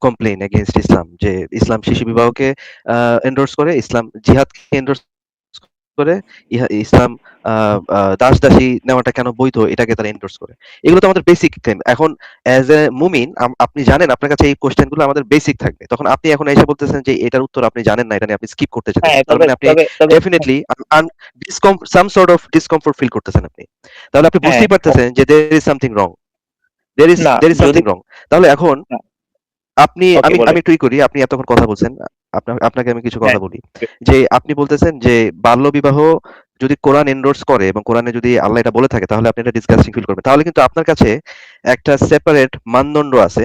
কমপ্লেইন এগেইনস্ট ইসলাম, যে ইসলাম শিশু বিবাহকে এন্ডোর্স করে, ইসলাম জিহাদকে এন্ডোর্স করে, ইসলাম দাস দাসী নেওয়াটা কেন বৈধ এটাকে তারা এন্ডোর্স করে। এগুলো তো আমাদের বেসিক ক্লেম। এখন অ্যাজ এ মুমিন আপনি জানেন আপনার কাছে এই কোশ্চেন গুলো আমাদের বেসিক থাকবে, তখন আপনি এখন এসে বলতেছেন যে এটার উত্তর আপনি জানেন না, এটা নিয়ে আপনি স্কিপ করতে হ্যাঁ, চাইতেছেন, তার তবে মানে আপনি তবে তবে definitely some sort of discomfort feel করতেছেন আপনি। তাহলে আপনি হ্যাঁ, বুঝতেই পারতেছেন যে দেয়ার ইজ সামথিং রং, না দেয়ার ইজ যদি সামথিং রং। তাহলে এখন আপনি ওকে আমি বলেন। আমি একটু করি, আপনি এতক্ষণ কথা বলছেন, আপনাকে আমি কিছু হ্যাঁ, কথা বলি। যে আপনি বলতেছেন যে বাল্যবিবাহ যদি কোরআন এন্ডোর্স করে এবং কোরআনে যদি আল্লাহ এটা বলে থাকে, তাহলে আপনি এটা ডিসকাস্টিং ফিল করবেন। তাহলে কিন্তু আপনার কাছে একটা সেপারেট মানদণ্ড আছে,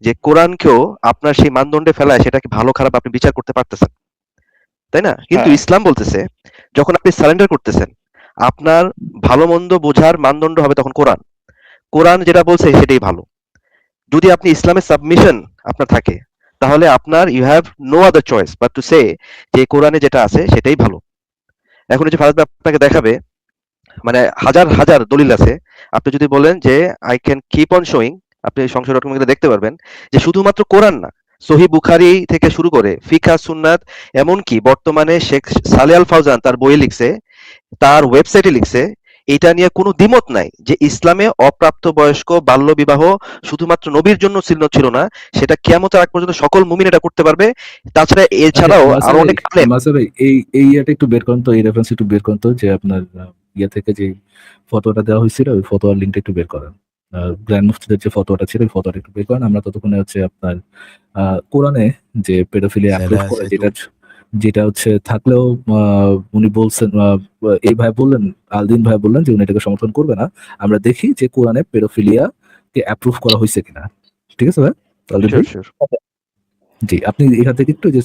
যে কোরআনকেও আপনার সেই মানদণ্ডে ফেলায় সেটাকে ভালো খারাপ আপনি বিচার করতে পারতেছেন, তাই না? কিন্তু হ্যাঁ, ইসলাম বলতেছে যখন আপনি সারেন্ডার করতেছেন, আপনার ভালো মন্দ বোঝার মানদণ্ড হবে তখন কোরআন। কোরআন যেটা বলছে সেটাই ভালো। যদি আপনি ইসলামের সাবমিশন আপনার থাকে, তাহলে আপনার you have no other choice but to say যে কোরআনে যেটা আছে সেটাই ভালো। এখন এই যে ফারাদ ভাই আপনাকে দেখাবে, মানে হাজার হাজার দলিল আছে। আপনি যদি বলেন যে I can keep on showing, আপনি সংশয় ডট কম দেখতে পারবেন যে শুধুমাত্র কোরআন না, সহি বুখারি থেকে শুরু করে ফিকহ সুন্নাত, এমনকি বর্তমানে শেখ সালে আল ফাউজান তার বই লিখছে, তার ওয়েবসাইটে লিখছে, এটা নিয়ে কোনো দ্বিমত নাই যে ইসলামে অপ্রাপ্তবয়স্ক বাল্য বিবাহ শুধুমাত্র নবীর জন্য ছিল না, সেটা কিয়ামতের আগ পর্যন্ত সকল মুমিন এটা করতে পারবে। তাছাড়া আচ্ছা এছাড়াও নাসির আরো ভাই, অনেক আলেম। নাসির ভাই এই এই ইয়েটা একটু বের করেন তো, এই রেফারেন্স একটু বের করেন তো, যে আপনার ইয়ে থেকে যে ফটোটা দেওয়া হয়েছিল ওই ফটোর লিঙ্কটা একটু বের করেন। গ্র্যান্ড মুফতিদের যে ফটোটা ছিল ওই ফটোটা একটু বের করেন, আমরা ততক্ষণে হচ্ছে আপনার কোরআনে যে পেডোফিলিয়া অ্যাপ্রুভ করে, যেটা যেটা হচ্ছে থাকলেও উনি বলছেন, এই ভাই বললেন, আলদিন ভাই বললেন যে উনি এটাকে সমর্থন করবে না, আমরা দেখি যে কোরআনে পেডোফিলিয়া কে অ্যাপ্রুভ করা হয়েছে কিনা। ঠিক আছে ভাই, আলদিন শিওর ভাই? শিওর। জি, আপনি এখান থেকে একটু যে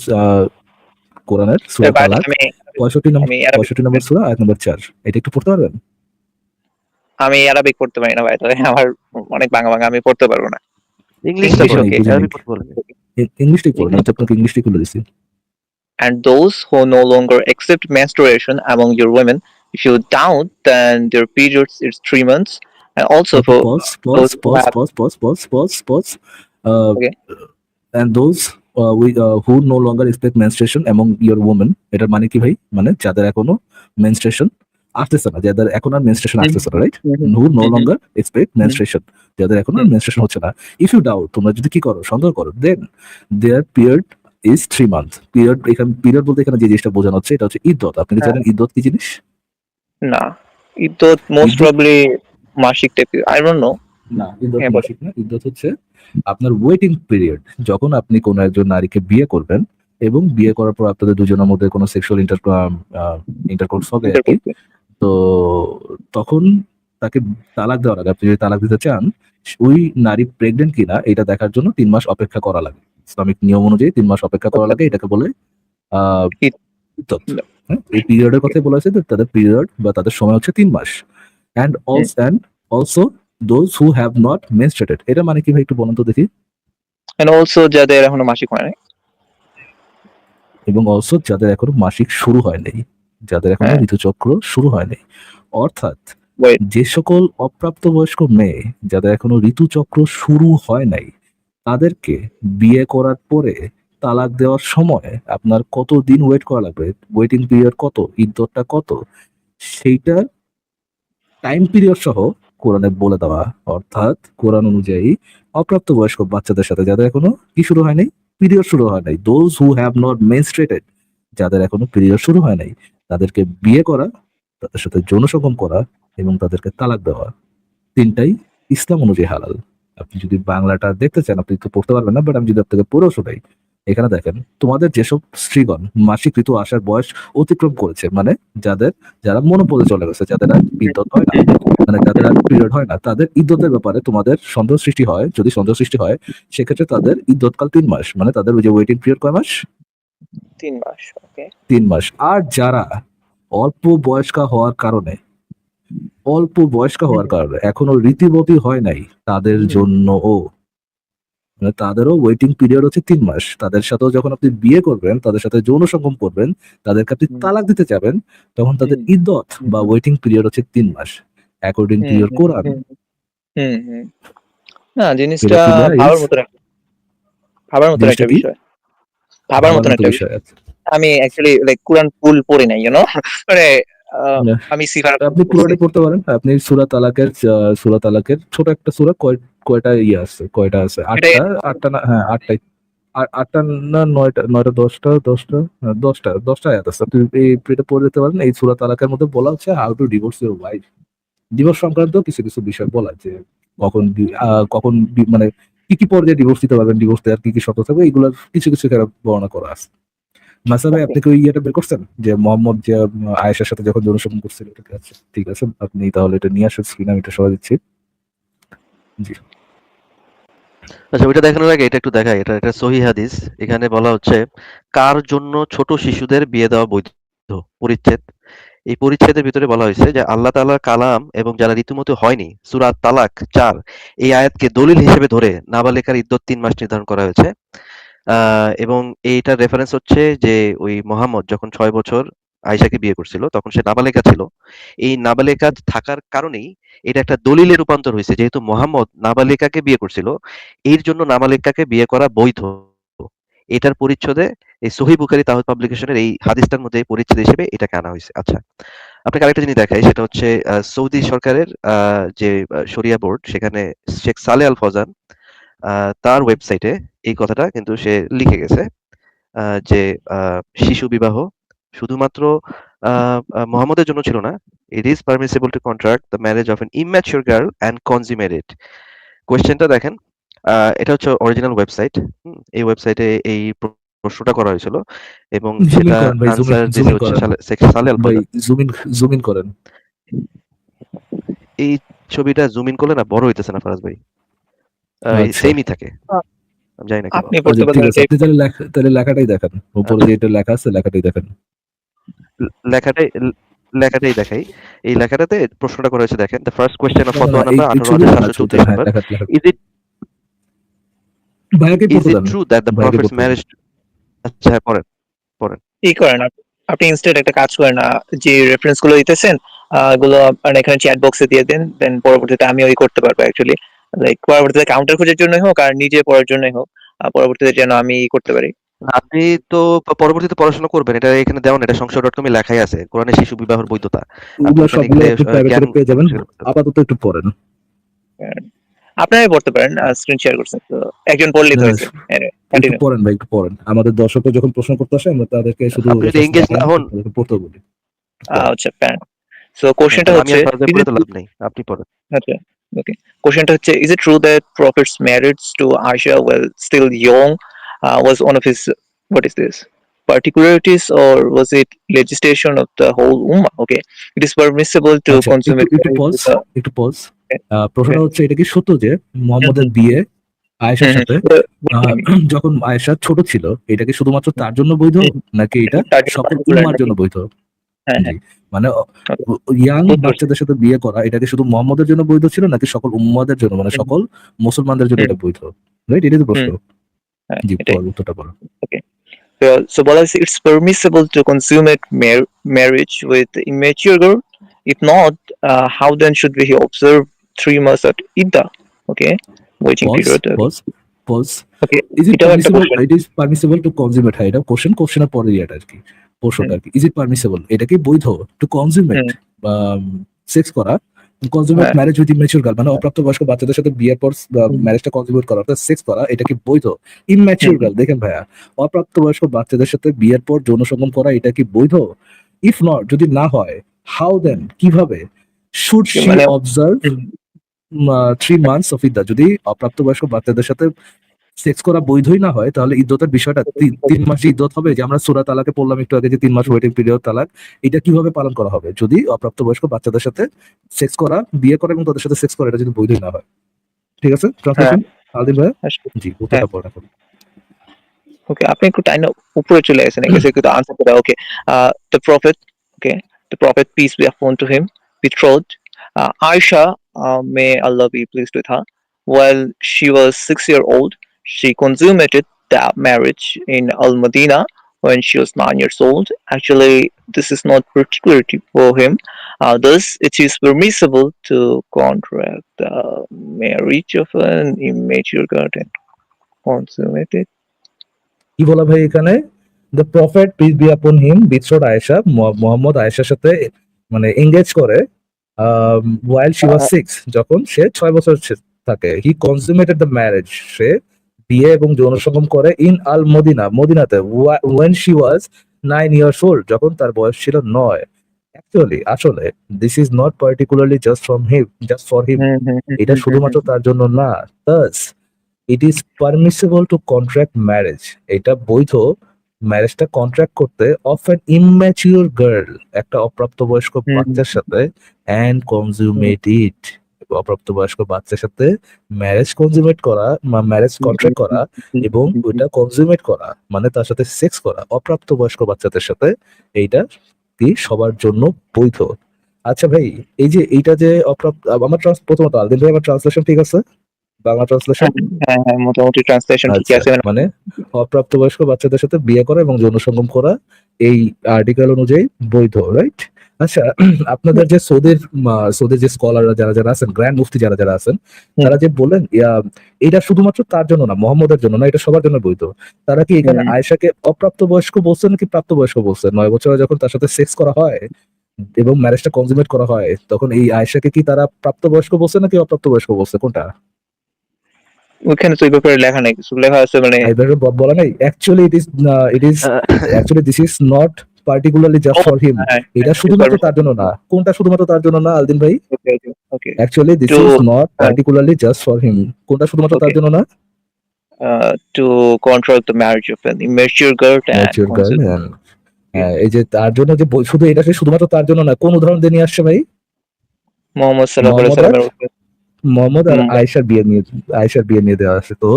কোরআনের সূরা বাট তালাক আমি 65 নম্বর আমি অ্যারাবিক 65 নম্বর সূরা আয়াত নম্বর 4, এটা একটু পড়তে পারবেন? আমি অ্যারাবিক পড়তে পারি না ভাই, তবে আমার অনেক বাংলা বাংলা আমি পড়তে পারবো না। ইংলিশটা ইংলিশ বুঝে পড়েন, নেই, ওকে। বুঝে নেই, অ্যারাবিক পড়তে বলেন। ইংলিশটাই পড়েন, আমি তো ইংলিশটা পড়েন। আপনাকে ইংলিশটাই খুলে দিছি। and those who no longer accept menstruation among your women. If you doubt, then their periods is 3 months, and also Okay, for pause, those pause, who pause, have pause, pause, pause, pause, pause. Uh, okay, and those who no longer expect menstruation among your women, এটার মানে কি ভাই? মানে যাদের এখনো menstruation আসতেছে না, যাদের এখন আর menstruation আসতেছে না, right? Who no longer expect menstruation, যাদের এখন আর menstruation হচ্ছে না। If you doubt, তোমরা যদি কি করো, সন্দেহ করো, then their period is 3 months. Period এখানে period বলতে এখানে যে জিনিসটা বোঝানো হচ্ছে এটা হচ্ছে ইদ্দত। আপনি কি জানেন ইদ্দত কি জিনিস? না, ইদ্দত most ইদ্দত probably মাসিক টাইপ, I don't know. না, ইদ্দত হ্যাঁ, মাসিক না, ইদ্দত হচ্ছে আপনার ওয়েটিং পিরিয়ড। যখন আপনি কোনো একজন নারীকে বিয়ে করবেন এবং বিয়ে করার পর আপনাদের দুজনের মধ্যে কোনো সেক্সুয়াল ইন্টারকোর্স হবে আর কি, তো তখন তাকে তালাক দেওয়ার আগে, আপনি যদি তালাক দিতে চান, ওই নারী প্রেগনেন্ট কিনা এটা দেখার জন্য 3 মাস অপেক্ষা করা লাগে। ইসলামিক নিয়ম অনুযায়ী 3 মাস অপেক্ষা করা লাগে, এটাকে বলে ইদ্দত। হ্যাঁ, এই পিরিয়ডের কথাই বলা হয়েছে যে তাদের পিরিয়ড বা তাদের সময় হচ্ছে 3 মাস। And also those who have not menstruated, এটা মানে কি ভাই একটু বলুন তো দেখি। and also যাদের এখনো মাসিক হয় নাই। এবং অলসো যাদের এখনো মাসিক শুরু হয় নাই, যাদের এখনো হ্যাঁ। ঋতুচক্র শুরু হয় নাই। অর্থাৎ Wait, যে সকল অপ্রাপ্তবয়স্ক মেয়ে যাদের এখনো ঋতুচক্র শুরু হয় নাই, তাদেরকে বিয়ে করার পরে তালাক দেওয়ার সময় আপনার কত দিন ওয়েট করা লাগবে, ওয়েটিং পিরিয়ড কত, ইদ্দতটা কত, সেইটার টাইম পিরিয়ড সহ কোরআনে বলে দেওয়া। অর্থাৎ কোরআন অনুযায়ী অপ্রাপ্তবয়স্ক বাচ্চাদের সাথে যাদের এখনো কি শুরু হয় নাই, পিরিয়ড শুরু হয় নাই, দোজ হু হ্যাভ নট মেনস্ট্রেটেড, যাদের এখনো পিরিয়ড শুরু হয় নাই, তাদেরকে বিয়ে করা, তাদের সাথে যৌন সঙ্গম করা এবং তাদেরকে তালাক দেওয়া, তিনটাই ইসলাম অনুযায়ী হালাল। আপনি যদি বাংলাটা দেখতে চান আপনি তো পড়তে পারবেন না, বাট আমি যদি আপনাকে পড়েও শোনাই, এখানে দেখেন তোমাদের যেসব স্ত্রীগণ মাসিক ঋতু আসার বয়স অতিক্রম করেছে, মানে যারা মনোপদে চলে গেছে, যাদের আর ইদ্দত হয় না, মানে যাদের আর পিরিয়ড হয় না, তাদের ইদ্দতের ব্যাপারে তোমাদের সন্দেহ সৃষ্টি হয়, যদি সন্দেহ সৃষ্টি হয় সেক্ষেত্রে তাদের ইদ্দতকাল 3 মাস, মানে তাদের ওই যে ওয়েটিং পিরিয়ড কয় মাস? 3 মাস, ওকে। 3 মাস। আর যারা অল্প বয়স্কা হওয়ার কারণে এখনো ঋতুবতী হয় নাই, তাদের জন্যও মানে তাদেরও ওয়েটিং পিরিয়ড হচ্ছে 3 মাস। তাদের সাথেও যখন আপনি বিয়ে করবেন, তাদের সাথে যৌন সঙ্গম করবেন, তাদেরকে আপনি তালাক দিতে যাবেন, তখন তাদের ইদ্দত বা ওয়েটিং পিরিয়ড হচ্ছে 3 মাস অ্যাকর্ডিং টু ইওর কোরআন। না, জিনিসটা এটা clear is? ভাবার মতন একটা জিনিসটা কি? বিষয়। ভাবার মতন একটা বিষয়। আছে। আমি অ্যাকচুয়ালি লাইক কোরআন ফুল পড়ি নাই, ইউ নো, মানে না, আমি সিফার আপনি পুরোটাই পড়তে পারেন। আপনি সূরা তালাকের ছোট একটা সূরা, কয়টা ইয়ে আছে, কয়টা আছে? 8টা না, হ্যাঁ 8টাই। 8টা না 9টা 10টা আয়াত আছে। আপনি এটা পড়ে যেতে পারেন। এই সূরা তালাকের মধ্যে বলা হচ্ছে how to divorce your wife. Divorce সংক্রান্ত কিছু বিষয় বলা, যে কখন মানে কি পর্যায়ে ডিভোর্স দিতে পারবেন, ডিভোর্স দেওয়ার কি শর্ত থাকবে, এগুলোর কিছু এখানে বর্ণনা করা আছে। মাসা ভাই, আপনি কি ওই ইয়েটা বের করছেন যে মোহাম্মদ যে আয়েশার সাথে যখন যৌন সঙ্গম করছিল? ঠিক আছে, আপনি তাহলে এটা নিয়ে আসেন, স্ক্রিনে আমি এটা সরাই দিচ্ছি। জি। আচ্ছা, ওইটা দেখানোর আগে এটা একটু দেখাই। এটা সহিহ হাদিস। এখানে বলা হচ্ছে কার জন্য ছোট শিশুদের বিয়ে দেওয়া বৈধ, পরিচ্ছেদ। এই পরিচ্ছেদের ভিতরে বলা হয়েছে যে আল্লাহ তাআলার কালাম এবং যারা ঋতুমতি হয়নি, সূরা তালাক 4 এই আয়াতকে দলিল হিসেবে ধরে নাবালিকার ইদ্দত 3 মাস নির্ধারণ করা হয়েছে। এবং এইটার রেফারেন্স হচ্ছে যে ওই মুহাম্মদ যখন 6 বছর আয়েশাকে বিয়ে করছিল তখন সে নাবালিকা ছিল। এই নাবালিকা থাকার কারণেই এটা একটা দলিলে রূপান্তর হয়েছে, যেহেতু মুহাম্মদ নাবালিকাকে বিয়ে করছিল, এর জন্য নাবালিকাকে বিয়ে করা বৈধ। এটার পরিচ্ছেদে এই সহিহ বুখারী তাওহীদ পাবলিকেশনের এই হাদিসটার মধ্যে পরিচ্ছেদ হিসেবে এটাকে আনা হয়েছে। আচ্ছা, আপনাকে আরেকটা জিনিস দেখাই, সেটা হচ্ছে সৌদি সরকারের যে শরিয়া বোর্ড, সেখানে শেখ সালেহ আল ফৌজান তার ওয়েবসাইটে এই কথাটা কিন্তু সে লিখে গেছে যে শিশু বিবাহ শুধুমাত্র মুহাম্মদের জন্য ছিল না। It is permissible to contract the marriage of an immature girl and consummate it. কোয়েশ্চেনটা দেখেন, এটা হচ্ছে অরিজিনাল ওয়েবসাইট। এই ওয়েবসাইটে এই প্রশ্নটা করা হয়েছিল এবং জুম ইন সেটা করেন ভাই, আনসার জুম দিয়েছে ইন হচ্ছে করেন শেখ সালেহ আল ভাই, ফৌজান। জুম ইন করেন। এই ছবিটা জুম ইন করলে না বড় হইতেছে না ফারাজ ভাই, আচ্ছা সেমই থাকে, আমি জানি না কেন। আপনি পড়তে ঠিক পারলেন আছে, আপনি তাহলে লেখাটাই দেখান, উপরে আচ্ছা, যেটা লেখা আছে লেখাটাই দেখান। লেখাটাই লেখাটাই দেখাই। এই লেখাটাতে প্রশ্নটা করা হয়েছে, দেখেন, দ্য ফার্স্ট কোয়েশ্চেন অফ না, ফতোয়া এই নাম্বার ছবিটা না, 18734 হ্যাঁ নাম্বার। লেখা ইজ ইট ভাইয়াকে ইজ পড়তে ইট দেন, ট্রু দ্যাট দ্য ভাইয়াকে প্রফেটস পড়তে দেন। ম্যারেজ, আচ্ছা হ্যাঁ, পড়েন পড়েন। ই করেন আপনি ইনস্টেড একটা কাজ করেন, যে রেফারেন্স গুলো দিতেছেন এগুলো মানে এখানে চ্যাট বক্সে দিয়ে দেন, দেন পরবর্তীতে আমি ওই করতে পারবো অ্যাকচুয়ালি, লাইক পরবর্তীতে কাউন্টার খোঁজার জন্যই হোক আর নিজে পড়ার জন্যই হোক, পরবর্তীতে যেন আমি করতে পারি। আপনি তো পরবর্তীতে পড়াশোনা করবেন, এটা এখানে দেওয়া না, এটা সংশয়.com-এ লেখাই আছে কোরআনে শিশু বিবাহের বৈধতা। আপনি এগুলো ওখানে সবগুলো গেলে আপনি প্রাইভেট জ্ঞান পেয়ে যাবেন, শেয়ার করতে পারবেন। আপাতত একটু পড়েন। আপনারাই পড়তে পারেন, স্ক্রিন শেয়ার করছেন তো একজন পড়লেই না তো না, হয়েছে। একটু কন্টিনিউ। পড়েন ভাই, একটু পড়েন। আমাদের দর্শকরা যখন প্রশ্ন করতে আসে আমরা তাদেরকে শুধু আপনি যদি রেফারেন্স এঙ্গেজ দেখাই না না, হন, তাদেরকে পড়তে বলি। একটু পড়েন। আচ্ছা প্যান। সো কোশ্চেনটা তাহলে আমি হচ্ছে, আর ফার্দার পড়ে তো লাভ নেই, আপনি পড়েন। আচ্ছা ওকে, কোশ্চেনটা হচ্ছে, is it true that Prophet's marriage to Aisha while still young was one of his, what is this, particularities, or was it legislation of the whole ummah? Okay, it is permissible to আচ্ছা, consummate একটু marriage পজ, with a, একটু পজ। okay, প্রশ্নটা okay. হচ্ছে, এটা কি সত্য যে মোহাম্মদের হুম, বিয়ে আয়েশার সাথে হুম, যখন আয়েশা ছোট ছিল, এটা কি শুধুমাত্র তার জন্য বৈধ, নাকি এটা তার জন্য সকল particular উম্মার নাকি? জন্য বৈধ? হ্যাঁ জি, হ্যাঁ, মানে okay, ইয়াং বুঝতে পারছি। বাচ্চাদের সাথে বিয়ে করা, এটা কি শুধু মোহাম্মদের জন্য বৈধ ছিল, নাকি সকল উম্মাদের জন্য, মানে হুম, সকল মুসলমানদের জন্য হুম, এটা বৈধ? রাইট, এটাই তো প্রশ্ন। হুম, হ্যাঁ জি, এটাই। উত্তরটা বলো। Okay. So বলা হয়েছে, it's permissible to consummate marriage with immature girl. If not, how then should we observe 3 months at idda? Okay, waiting pause, period. Okay, pause, pause. okay. Is it এটাও একটা permissible, question. It is permissible to consummate, হ্যাঁ এটা কোশ্চেনের পরে এটা আর কি, প্রশ্নটা আর কি। ইজ ইট পারমিসিবল, এটা কি বৈধ টু কনজিউমেট, সেক্স করা, কনজিউমেট হ্যাঁ, ম্যারেজ উইথ ইম্যাচিউর গার্ল, মানে অপ্রাপ্তবয়স্ক বাচ্চাদের সাথে বিয়ের পর ম্যারেজটা কনজিউমেট করা, অর্থাৎ সেক্স করা, এটা কি বৈধ? ইম্যাচিউর গার্ল, দেখেন ভাইয়া, অপ্রাপ্তবয়স্ক বাচ্চাদের সাথে বিয়ের পর যৌন সঙ্গম করা, এটা কি বৈধ? ইফ নট, যদি না হয়, হাউ দেন, কিভাবে, শুড শি মানে অবজার্ভ 3 months অফ ইদ্দা? যদি অপ্রাপ্তবয়স্ক বাচ্চাদের সাথে সেক্স করা বৈধই না হয়, তাহলে ইদ্যতের বিষয়টা 3 মাস ইদ্যত হবে, যে আমরা সূরা তালাকে পড়লাম একটু আগে, যে 3 মাস ওয়েটিং পিরিয়ড তালাক, এটা কিভাবে পালন করা হবে যদি অপ্রাপ্তবয়স্ক বাচ্চাদের সাথে সেক্স করা, বিয়ে করা এবং তাদের সাথে সেক্স করা, এটা যদি বৈধই না হয়? ঠিক আছে, হ্যাঁ, ট্রান্সলেশন আলদিন ভাই। জি, হ্যাঁ, উত্তরটা পড়া করুন। ওকে, আপনি একটু টাইম উপরে চলে গেছেন, এসে একটু আনসার করে। ওকে, the prophet, okay, the prophet, peace be upon to him, betrothed Aisha, may Allah be pleased with her, while she was 6 years old. She consummated the marriage in Al Madinah when she was 9 years old. Actually, this is not particular for him. Thus, it is permissible to contract the marriage of an immature girl and consummate it. কি বলা ভাই এখানে? দ্য প্রফেট পিস বি আপন হিম বিট্রোড আয়েশা, মোহাম্মদ আয়েশার সাথে মানে এঙ্গেজ করে ওয়াইল শি ওয়াজ 6, যখন সে 6 বছর থাকে। হি কনসুমেটেড দ্য ম্যারেজ, সে বিয়ে এবং যৌন সঙ্গম করে ইন আল মদিনা, মদিনাতে, when she was 9 years old, যখন তার বয়স ছিল 9। অ্যাকচুয়ালি, আসলে this is not particularly just for হিম, এটা শুধুমাত্র তার জন্য না। Thus, it is permissible to contract marriage, এটা বৈধ ম্যারেজটা কন্ট্রাক্ট করতে অফ অ্যান ইম্যাচিউর গার্ল, একটা অপ্রাপ্তবয়স্ক বাচ্চার সাথে, অ্যান্ড কনজিউমেট ইট, অপ্রাপ্তবয়স্ক বাচ্চার সাথে ম্যারেজ কনজিউমেট করা, ম্যারেজ কন্ট্রাক্ট করা এবং ওইটা কনজিউমেট করা, মানে তার সাথে সেক্স করা অপ্রাপ্তবয়স্ক বাচ্চাদের সাথে, এইটা কি সবার জন্য বৈধ। আচ্ছা ভাই, এই যে এইটা যে আমার প্রথমত আলদিন ভাই, আমার ট্রান্সলেশন ঠিক আছে? বাংলা ট্রান্সলেশন? হ্যাঁ হ্যাঁ, মোটামুটি ট্রান্সলেশন ঠিকই আচ্ছা, আছে। মানে অপ্রাপ্তবয়স্ক বাচ্চাদের সাথে বিয়ে করা এবং যৌন সঙ্গম করা এই আর্টিকেল অনুযায়ী বৈধ, রাইট? আচ্ছা, আপনাদের যে সৌদির যে স্কলাররা যারা যারা আছেন, গ্র্যান্ড মুফতি যারা যারা আছেন, তারা যে বললেন এটা শুধুমাত্র তার জন্য না, মোহাম্মদের জন্য না, এটা সবার জন্য বৈধ, তারা কি এখানে আয়েশাকে অপ্রাপ্তবয়স্ক বলছেন নাকি প্রাপ্তবয়স্ক বলছেন? 9 বছরে যখন তার সাথে সেক্স করা হয় এবং ম্যারেজটা কনজিউমেট করা হয়, তখন এই আয়েশাকে কি তারা প্রাপ্তবয়স্ক বলছে নাকি অপ্রাপ্তবয়স্ক বলছে, কোনটা? ওইখানে তো এই ব্যাপারে লেখা নেই, কিছু লেখা আছে মানে এবারে বলা নাই। Actually this is not particularly just for হিম, এটা শুধুমাত্র তার জন্য না। কোনটা শুধুমাত্র তার জন্য না আলদিন ভাই? Okay, actually this is not particularly just for him, কোনটা শুধুমাত্র তার জন্য না? To control the marriage of an immature girl mature girl, এই যে তার জন্য যে শুধু এটা শুধুমাত্র তার জন্য না, কোন উদাহরণ দিয়ে নিয়ে আসছে ভাই? মুহাম্মদ সাল্লাল্লাহু আলাইহি ওয়াসাল্লামের মোহাম্মদ আর আয়েশার বিয়ে নিয়ে দেওয়া আছে। তো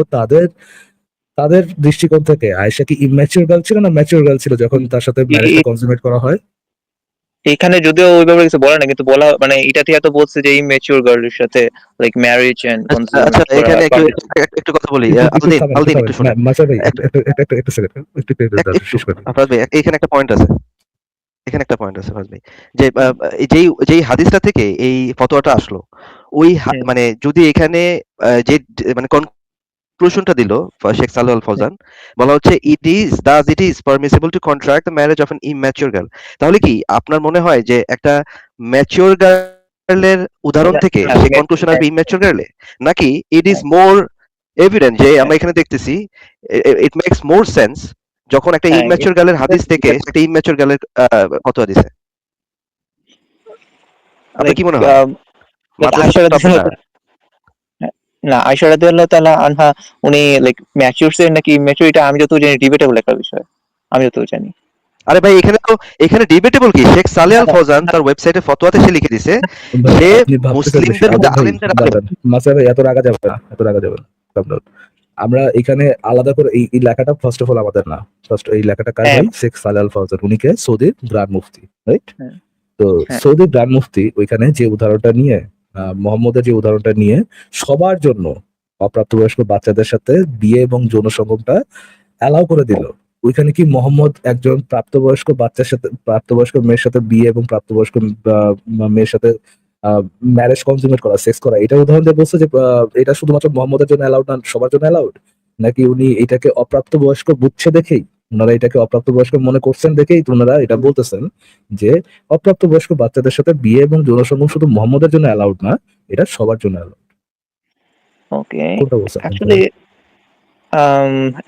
তাদের দৃষ্টিকোণ থেকে আয়েশা কি ইম্যাচিউর গার্ল ছিল না ম্যাচিউর গার্ল ছিল যখন তার সাথে ম্যারেজটা কনসুমেট করা হয়? এখানে যদিও ওই ব্যাপারে কিছু বলে না, কিন্তু বলা মানে এটাতে এত বলছে যে ইমেচিউর গার্লের সাথে লাইক ম্যারেজ এন্ড আচ্ছা কনসুমেট করা এখানে একটু পারমিট। একটু কথা বলি। একটু একটু থামেন, একটু আলদিন থামেন। একটু শুনেন। মাসা ভাই এক- একটা সেকেন্ড, একটু একটু শেষ করি। ফারাজ ভাই, এখানে একটা পয়েন্ট আছে। ফারাজ ভাই, যে যেই হাদিসটা থেকে এই ফতোয়াটা আসলো, ওই মানে যদি এখানে যে মানে কনক্লুশনটা দিল শেখ সালেহ আল ফৌজান, বলা হচ্ছে ইট is permissible to contract the marriage of an immature girl. তাহলে কি আপনার মনে হয় যে একটা ম্যাচিউর গার্লের উদাহরণ থেকে সেই কনক্লুশন আসবে ইম্যাচিউর গার্লে, নাকি ইট ইজ মোর এভিডেন্ট যে আমরা এখানে দেখতেছি ইট মেক্স মোর সেন্স যখন একটা হ্যাঁ, ইম্যাচিউর গার্লের হাদিস থেকে একটা ইম্যাচিউর গার্লের ফতোয়া দিছে? আপনার কি মনে হয়? মাদ্রাসা আয়েশা তো আপনি না। রাদিয়াল্লাহু না, আয়েশা রাদিয়াল্লাহু তাআলা আনহা উনি লাইক ম্যাচিউর ছিলেন নাকি ইম্যাচিউর, এটা আমি যতদূর জানি ডিবেটেবল একটা বিষয়, আমি যতদূর জানি। আরে ভাই, এখানে ডিবেটেবল কি? শেখ সালেহ আল ফৌজান তার ওয়েবসাইটে ফতোয়াতে সে লিখে দিছে ভাই সে আপনি ভাবতেছেন বেশি। মুসলিমদের মধ্যে ভাই আলেমদের আলেম। দাঁড়ান, মাসা ভাই এত রাগা যাবে না, এত রাগা যাবে না। Calm down. আমরা এখানে আলাদা করে এই লেখাটা ফার্স্ট অফ অল আমাদের না। ফার্স্ট এই লেখাটা কার হ্যাঁ, ভাই? শেখ সালেহ আল ফৌজান, উনি কে? সৌদির গ্র্যান্ড মুফতি, রাইট? হ্যাঁ, তো হ্যাঁ। সৌদির গ্র্যান্ড মুফতি ওইখানে যে উদাহরণটা নিয়ে মোহাম্মদের যে উদাহরণটা নিয়ে সবার জন্য অপ্রাপ্তবয়স্ক বাচ্চাদের সাথে বিয়ে এবং যৌন সঙ্গমটা অ্যালাউ করে দিল। ওইখানে কি মোহাম্মদ একজন প্রাপ্তবয়স্ক মেয়ের সাথে বিয়ে এবং প্রাপ্তবয়স্ক মেয়ের সাথে ম্যারেজ কনজুমেট করা, সেক্স করা, এটা উদাহরণ দিয়ে বলছে যে এটা শুধুমাত্র মোহাম্মদের জন্য অ্যালাউড না, সবার জন্য অ্যালাউড? নাকি উনি এটাকে অপ্রাপ্তবয়স্ক বুঝছে দেখেই, ওনারা এটাকে অপ্রাপ্তবয়স্ক মনে করছেন দেখেই ওনারা এটা বলতেছেন যে অপ্রাপ্তবয়স্ক বাচ্চাদের সাথে বিয়ে এবং যৌন সঙ্গম শুধু মোহাম্মদের জন্য অ্যালাউড না, এটা সবার জন্য অ্যালাউড? ওকে। কোনটা বলছেন?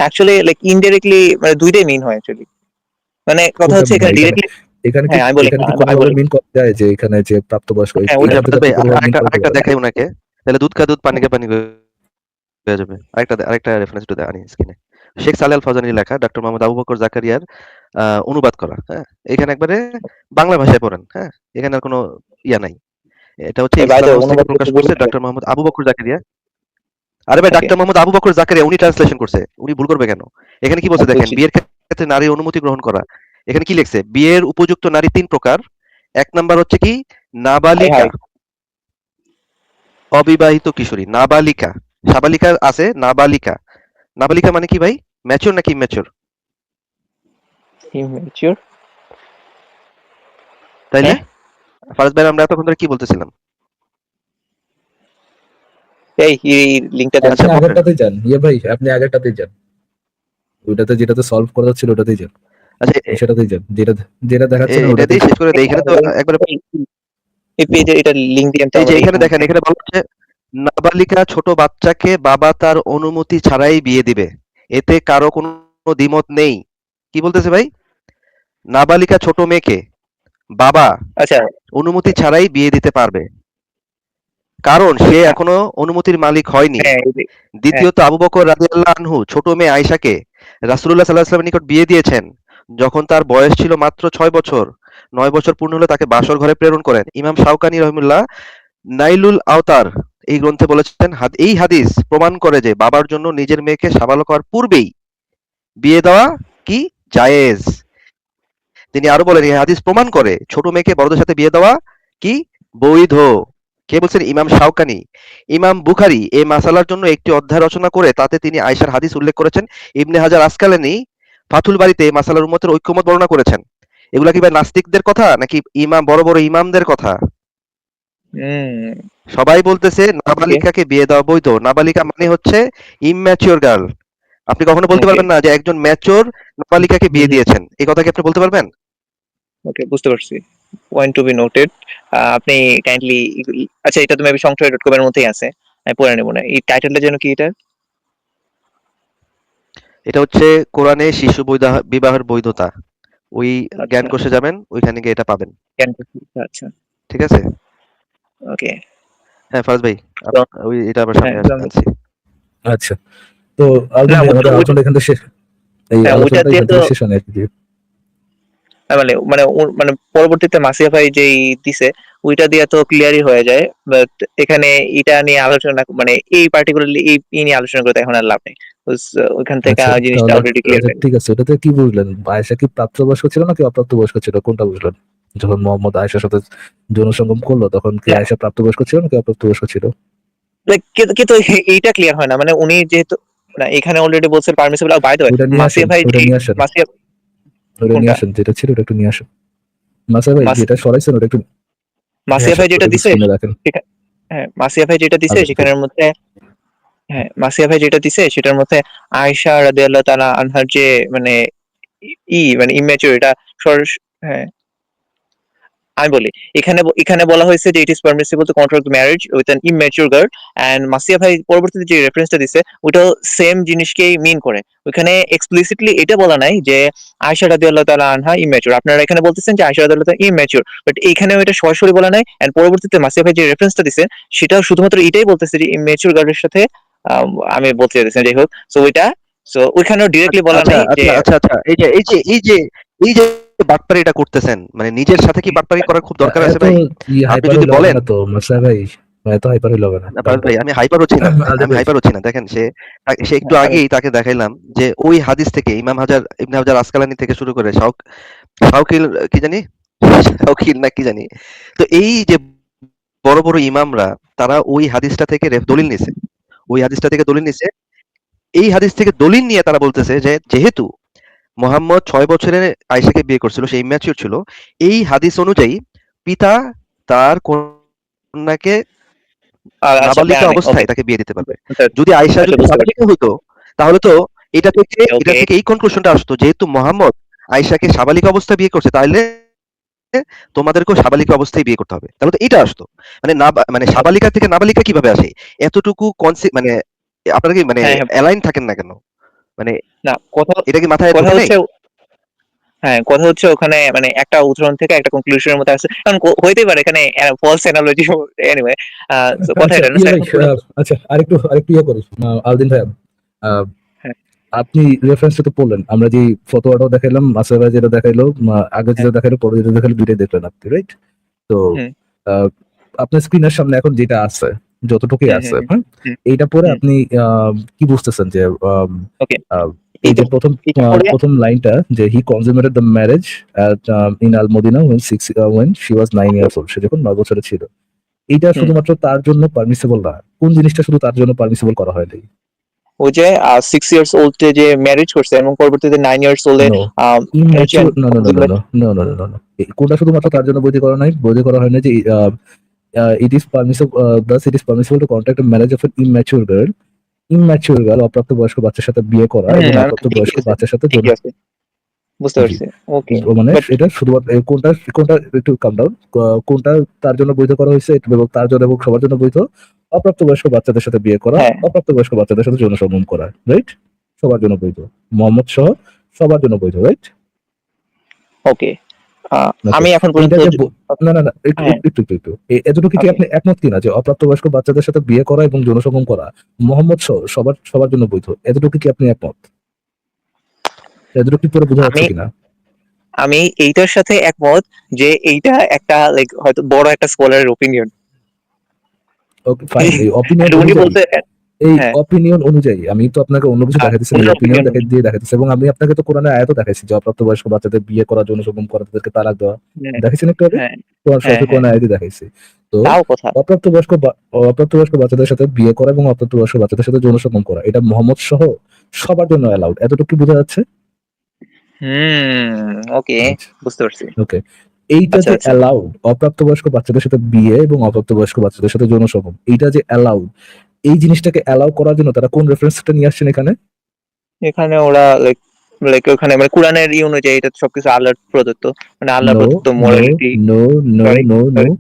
অ্যাকচুয়ালি লাইক ইনডাইরেক্টলি মানে দুইটাই মিন হয় অ্যাকচুয়ালি। মানে কথা হচ্ছে এখানে ডিরেক্টলি এখানে কি হ্যাঁ, আমি বলি এখানে কি আমি কোনোভাবে বলি মিন করা যায় যে এখানে যে প্রাপ্তবয়স্ক হ্যাঁ, ওইটা এখান থেকে ভাই, আপনি কোনোভাবে মিন আরেকটা করতে পারেন? দেখাই ওনাকে, তাহলে দুধ কা দুধ পানি কা পানি হয়ে যাবে। আরেকটা রেফারেন্স একটু আনি স্ক্রিনে। শেখ সালেহ আল ফৌজানির লেখা, ডক্টর মোহাম্মদ আবু বকর জাকারিয়ার অনুবাদ করা। হ্যাঁ, এখানে একবারে বাংলা ভাষায় পড়েন। হ্যাঁ, এখানে আর কোনো ইয়া নাই। এটা হচ্ছে বাই ইসলাম দ্য হাউস থেকে অনুবাদ প্রকাশ করতে করছে বলবেন। ডক্টর মোহাম্মদ আবু বকর জাকারিয়া। আরে ভাই, ওকে, ডাক্তার মোহাম্মদ আবু বকর জাকারিয়া উনি ট্রান্সলেশন করছে, উনি ভুল করবে কেন? এখানে কি বলছে দেখেন, বুঝছি। বিয়ের ক্ষেত্রে নারীর অনুমতি গ্রহণ করা। এখানে কি লিখছে? বিয়ের উপযুক্ত নারী 3 প্রকার। 1 নাম্বার হচ্ছে কি? হাই নাবালিকা, হাই অবিবাহিত কিশোরী, নাবালিকা। সাবালিকা আছে, নাবালিকা। নাবালিকা মানে কি ভাই? ম্যাচিউর নাকি ইম্যাচিউর? ইমেচিউর। তাইলে হ্যাঁ, ফারাজ ভাই, আমরা এতক্ষণ ধরে কি বলতেছিলাম? এই লিংকটা দেন। আচ্ছা আপনি বলেন। আগেরটাতেই যান ভাই, আপনি আগেরটাতেই যান। ওইটাতে যেটাতে সলভ করা ছিল ওটাতেই যান, আচ্ছা, সেটাতেই যান, যেটা যেটা দেখাচ্ছে না এটা ওটাতেই দিয়ে শেষ করে দেই। এখানে তো একবারে এই পেজে এটা লিংক দিয়েন তো এই যে আমার এখানে দেখেন, এখানে বলা হচ্ছে নাবালিকা ছোট বাচ্চাকে বাবা তার অনুমতি ছাড়াই বিয়ে দিবে, এতে কারো কোনো দ্বিমত নেই। কি বলতেছে ভাই? নাবালিকা ছোট মেয়েকে বাবা আচ্ছা, অনুমতি ছাড়াই বিয়ে দিতে পারবে, কারণ সে এখনো অনুমতির মালিক হয়নি। হ্যাঁ, দ্বিতীয়ত, আবু বকর রাদিয়াল্লাহু আনহু ছোট মেয়ে আয়েশাকে রাসূলুল্লাহ সাল্লাল্লাহু আলাইহি ওয়াসাল্লামের নিকট বিয়ে দিয়েছেন যখন তার বয়স ছিল মাত্র 6 বছর। 9 বছর পূর্ণ হলে তাকে বাসর ঘরে প্রেরণ করেন। ইমাম শাওকানি রহিমাহুল্লাহ নাইলুল আওতার এই গ্রন্থে বলেছেন, এই হাদিস প্রমাণ করে যে বাবার জন্য নিজের মেয়েকে সাবালক হওয়ার পূর্বেই বিয়ে দেওয়া কি জায়েজ। তিনি আরো বলেন, এই হাদিস প্রমাণ করে ছোট মেয়েকে বড়দের সাথে বিয়ে দেওয়া কি বৈধ। কে বলছেন? ইমাম শাওকানি। ইমাম বুখারী এই মাসালার জন্য একটি অধ্যায় রচনা করে তাতে তিনি আয়েশার হাদিস উল্লেখ করেছেন। ইবনে হাজার আসকালানি ফাথুল বারীতে এই মাসালার উম্মতের ঐক্যমত বর্ণনা করেছেন। এগুলা কি ভাই নাস্তিকদের কথা নাকি বড় বড় ইমামদের কথা? সবাই বলতেছে নাবালিকাকে বিয়ে দেওয়া বৈধ। নাবালিকা মানে হচ্ছে ইম্যাচিওর গার্ল। আপনি কখনো বলতে পারবেন না যে একজন ম্যাচিওর নাবালিকাকে বিয়ে দিয়েছেন, এই কথা কি আপনি বলতে পারবেন? ওকে, বুঝতে পারছি। Point to be noted. আপনি কাইন্ডলি আচ্ছা, এটা তো মেবি সংশয়.com এর মধ্যেই আছে, আমি পড়ে নেব না। এই টাইটেলটা যেন কি এটা? এটা হচ্ছে কোরআনে শিশু বিবাহের বৈধতা। ওই জ্ঞান আচ্ছা, কোষে যাবেন, ওইখানে গিয়ে এটা পাবেন। আচ্ছা, ঠিক আছে? ওকে। হ্যাঁ ফারাজ ভাই, ওই এটা আবার সামনে আনছি। আচ্ছা, তো আলদিন না, ভাই আমাদের আলোচনা এখান থেকে শেষ, এই হ্যাঁ, ওইটা আলোচনাটা দিয়ে এখান তো থেকে শেষ হয় আর কি। মানে মানে মানে পরবর্তীতে মাসিয়া ভাই যেই দিছে ওইটা দিয়ে তো ক্লিয়ারই হয়ে যায়, বাট এখানে এটা নিয়ে আলোচনা মানে এই পার্টিকুলারলি এই নিয়ে আলোচনা করতে এখন আর লাভ নেই। ওইখান থেকে আচ্ছা জিনিসটা তাহলে অলরেডি ক্লিয়ার হয়ে ঠিক আছে, ওটাতে কি বুঝলেন? আয়েশা কি প্রাপ্তবয়স্ক ছিল নাকি অপ্রাপ্তবয়স্ক ছিল, কোনটা বুঝলেন? যখন মোহাম্মদ আয়েশার সাথে যৌন সঙ্গম করলো তখন কি হ্যাঁ। আয়েশা প্রাপ্তবয়স্ক ছিল নাকি অপ্রাপ্তবয়স্ক ছিল? লাইক কিন্তু এইটা ক্লিয়ার হয় না, মানে উনি যেহেতু না এখানে অলরেডি বলছেন পারমিসিবল। আর বাই দ্য ওয়ে ওটা নিয়ে মাসিয়া আসেন, ভাই ওটা নিয়ে আসেন, মাসিয়া ওটা নিয়ে কোনটা আসেন, যেটা ছিল ওটা একটু নিয়ে আসেন। মাসা ভাই মাস- যেটা সরাইছেন ওটা একটু নিয়ে মাসিয়া ভাই আসেন, যেটা ওটা দিছে স্ক্রিনে রাখেন। হ্যাঁ মাসিয়া ভাই যেটা দিছে আচ্ছা, সেখানের মধ্যে, হ্যাঁ মাসিয়া ভাই যেটা দিছে সেটার মধ্যে আয়েশা রাদিয়াল্লাহু তাআলা আনহার যে মানে মানে ইম্যাচিউর এটা হ্যাঁ আমি বলি, এখানে বলা হয়েছে যে it is permissible to contract marriage with an immature girl, and মাসিয়া ভাই পরবর্তীতে যে রেফারেন্সটা দিছে ওটাও সেম জিনিসকেই মিন করে। ওখানে এক্সপ্লিসিটলি এটা বলা নাই যে আয়েশা রাদিয়াল্লাহু তাআলা আনহা ইম্যাচিউর। আপনারা এখানে বলতেছেন যে আয়েশা রাদিয়াল্লাহু তাআলা ইম্যাচিউর, বাট এইখানেও এটা সরাসরি বলা নাই। এন্ড পরবর্তীতে মাসিয়া ভাই যে রেফারেন্সটা দিছেন সেটাও শুধুমাত্র এটাই বলতেছে যে ইম্যাচিউর গার্লের সাথে আমি বলতে চাইতেছি যাই হোক। সো ওইখানেও ডিরেক্টলি বলা আচ্ছা নাই যে আচ্ছা আচ্ছা আচ্ছা, এই যে বাটপারিটা করতেছেন, মানে নিজের সাথে কি বাটপারি করার খুব দরকার আছে এত ভাই? আপনি হাইপার যদি হইলে হবে বলেন না তো মাসা ভাই, এত হাইপার হইলে হবে না। না পারভেজ ভাই, আমি হাইপার হচ্ছি না, আলতাফ আমি ভাই, হাইপার হচ্ছি না। দেখেন সে একটু আমি আগেই তাকে দেখাইলাম যে ওই হাদিস থেকে ইবনে হাজার আসকালানি থেকে শুরু করে শাওকিল কি জানি শাওকিল না কি জানি, তো এই যে বড় বড় ইমামরা তারা ওই হাদিসটা থেকে দলিল নিছে, ওই হাদিসটা থেকে দলিল নিছে। এই হাদিস থেকে দলিল নিয়ে তারা বলতেছে যে যেহেতু মোহাম্মদ 6 বছরে আয়েশাকে বিয়ে করছিল, সে ইম্যাচিউর ছিল, এই হাদিস অনুযায়ী পিতা তার কন্যাকে আচ্ছা নাবালিকা প্যারা নেই, ওকে অবস্থায় তাকে বিয়ে দিতে পারবে। আচ্ছা যদি আয়েশা আচ্ছা যদি বুঝতে পারছি সাবালিকা হইতো তাহলে তো এটা থেকে ওকে এই কনক্লুশনটা আসতো, যেহেতু মোহাম্মদ আয়েশাকে সাবালিকা অবস্থায় বিয়ে করছে তাহলে তোমাদেরকেও সাবালিকা অবস্থায় বিয়ে করতে হবে, তাহলে তো এটা আসতো। মানে মানে সাবালিকা থেকে নাবালিকা কিভাবে আসে এতটুকু মানে আপনারা কি মানে হ্যাঁ হ্যাঁ অ্যালাইন থাকেন না কেন? মানে না কথা এটা কি মাথায় কথা ঢোকে নাই? হচ্ছে হ্যাঁ কথা হচ্ছে ওখানে মানে একটা উদাহরণ থেকে একটা কনক্লুশনের মধ্যে আসছে, কারণ হইতেই পারে এখানে ফলস অ্যানালজি এনিওয়ে। কথা আচ্ছা এটা না ইয়ে So, ভাই, এখন পুরো আচ্ছা আরেকটু আরেকটু ইয়ে করি, আলদিন ভাই, আহ, হ্যাঁ আপনি রেফারেন্সটা তো পড়লেন, আমরা যে ফটোটাও দেখাইলাম, মাসা ভাই যেটা দেখাইলো, আগে হ্যাঁ যেটা দেখাইলো, পরে যেটা দেখাইলো, দুইটাই দেখলেন আপনি, রাইট? তো হুম আহ, আপনার স্ক্রিনের সামনে এখন যেটা আছে, যতটুকুই হুম আছে, হুম হ্যাঁ, হুম এইটা পরে হুম আপনি কি বুঝতেছেন যে ওকে আহ, এই এইটা যে প্রথম এইটা পরে প্রথম লাইনটা, যে he consummated the marriage in Al Madina when she was 9 years old, সে যখন 9 বছরের ছিল, এইটা হুম শুধুমাত্র তার জন্য পারমিসিবল না? কোন জিনিসটা শুধু তার জন্য পারমিসিবল করা হয়নি? ওই যে 6 ইয়ার্স ওল্ড যে ম্যারেজ করছে এবং পরবর্তীতে 9 ইয়ার্স ওল্ডে no, immature, no no no no no no no no no no, কোনটা শুধুমাত্র ওকে তার জন্য বৈধ করা নাই, বৈধ করা হয় না যে it is permissible, thus it is permissible to contract a marriage of an immature girl, অপ্রাপ্তবয়স্ক বাচ্চার সাথে বিয়ে করা এবং অপ্রাপ্তবয়স্ক ঠিকই আছে বাচ্চার সাথে ঠিকই আছে বুঝতে জি, পারছি ওকে মানে বাট এটা শুধুমাত্র কোনটা কোনটা একটু কাম ডাউন, কোনটা তার জন্য বৈধ করা হয়েছে এবং তার জন্য এবং সবার জন্য বৈধ, অপ্রাপ্তবয়স্ক বাচ্চাদের সাথে বিয়ে করা, হ্যাঁ অপ্রাপ্তবয়স্ক বাচ্চাদের সাথে যৌন সঙ্গম করা, রাইট? সবার জন্য বৈধ, মোহাম্মদ সহ সবার জন্য বৈধ, রাইট? ওকে ওকে, আমি এখন এইটা পর্যন্ত যে না না না, একটু হ্যাঁ একটু একটু একটু এতটুকু কি ওকে আপনি একমত কিনা যে অপ্রাপ্তবয়স্ক বাচ্চাদের সাথে বিয়ে করা এবং যৌন সঙ্গম করা মোহাম্মদ সহ সবার সবার জন্য বৈধ? এতটুকু কি আপনি একমত? এতটুকু পরে বোঝা আমি যাচ্ছে কিনা? আমি এইটার সাথে একমত যে এইটা একটা লাইক হয়তো বড় একটা স্কলারের ওপিনিয়ন। ওকে ফাইন, এই অপিনিয়ন উনি অনুযায়ী, বলতে এই হ্যাঁ অপিনিয়ন অনুযায়ী আমি তো আপনাকে অন্য কিছু দেখাইতেছি না, এই ওনার অপিনিয়ন ওপিনিয়ন দেখাইতেছি, এবং আমি আপনাকে তো কোরআনের আয়াতও দেখাইছি যে অপ্রাপ্তবয়স্ক বাচ্চাদের বিয়ে করা, যৌন সঙ্গম করা, তাদেরকে তালাক দেওয়া দেখাইছেন একটু আগে, হ্যাঁ কোরআন হ্যাঁ সরাসরি হ্যাঁ কোরআন আয়াতই দেখাইছি। তো তাও কথা অপ্রাপ্তবয়স্ক বাচ্চাদের সাথে বিয়ে করা এবং অপ্রাপ্তবয়স্ক বাচ্চাদের সাথে যৌন সঙ্গম করা, এটা মোহাম্মদ সহ সবার জন্য অ্যালাউড, এতটুকু কি বোঝা যাচ্ছে? ওকে রাইট, বুঝতে পারছি ওকে। এইটা আচ্ছা যে আচ্ছা অ্যালাউড, অপ্রাপ্তবয়স্ক বাচ্চাদের সাথে বিয়ে এবং অপ্রাপ্তবয়স্ক বাচ্চাদের সাথে যৌন সঙ্গম, এইটা যে অ্যালাউড, এই জিনিসটাকে অ্যালাউ করার জন্য তারা কোন রেফারেন্সটা নিয়ে আসছেন এখানে? এখানে ওরা লাইক লাইক ওখানে মানে কোরআনের অনুযায়ী এটা সবকিছু আল্লাহর প্রদত্ত, মানে আল্লাহর নো প্রদত্ত no morality. No no sorry no no, sorry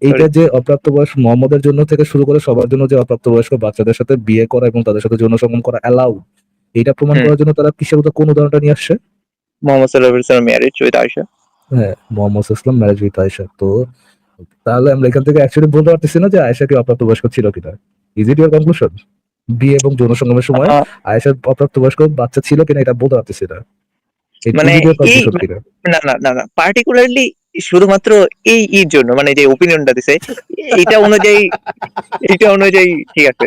এইটা সরি যে অপ্রাপ্তবয়স্ক মোহাম্মদের জন্য থেকে শুরু করে সবার জন্য যে অপ্রাপ্তবয়স্ক বাচ্চাদের সাথে বিয়ে করা এবং তাদের সাথে যৌন সঙ্গম করা অ্যালাউড, এটা প্রমাণ হুম করার জন্য তারা কিসের কোন উদাহরণটা নিয়ে আসছে? মোহাম্মদ সাল্লাল্লাহু আলাইহি ওয়াসাল্লাম ম্যারেজ উইথ আয়েশা। হ্যাঁ, মোহাম্মদ ইসলাম ম্যারেজ উইথ আয়েশা। তো তাহলে আমরা এখান থেকে অ্যাকচুয়ালি বলতে পারতেছি না যে আয়েশা কি অপ্রাপ্তবয়স্ক ছিল কিনা? Is it your conclusion? বিয়ে এবং যৌন সঙ্গমের সময় আহ, আয়েশার অপ্রাপ্তবয়স্ক বাচ্চা ছিল কিনা এটা বলতে পারতেছি না। মানে ইজ ইট ইউর এই কনক্লুশন কিনা? না না না না পার্টিকুলারলি শুধুমাত্র এই জন্য মানে যে ওপিনিয়নটা দিছে এইটা অনুযায়ী এইটা অনুযায়ী ঠিক আছে।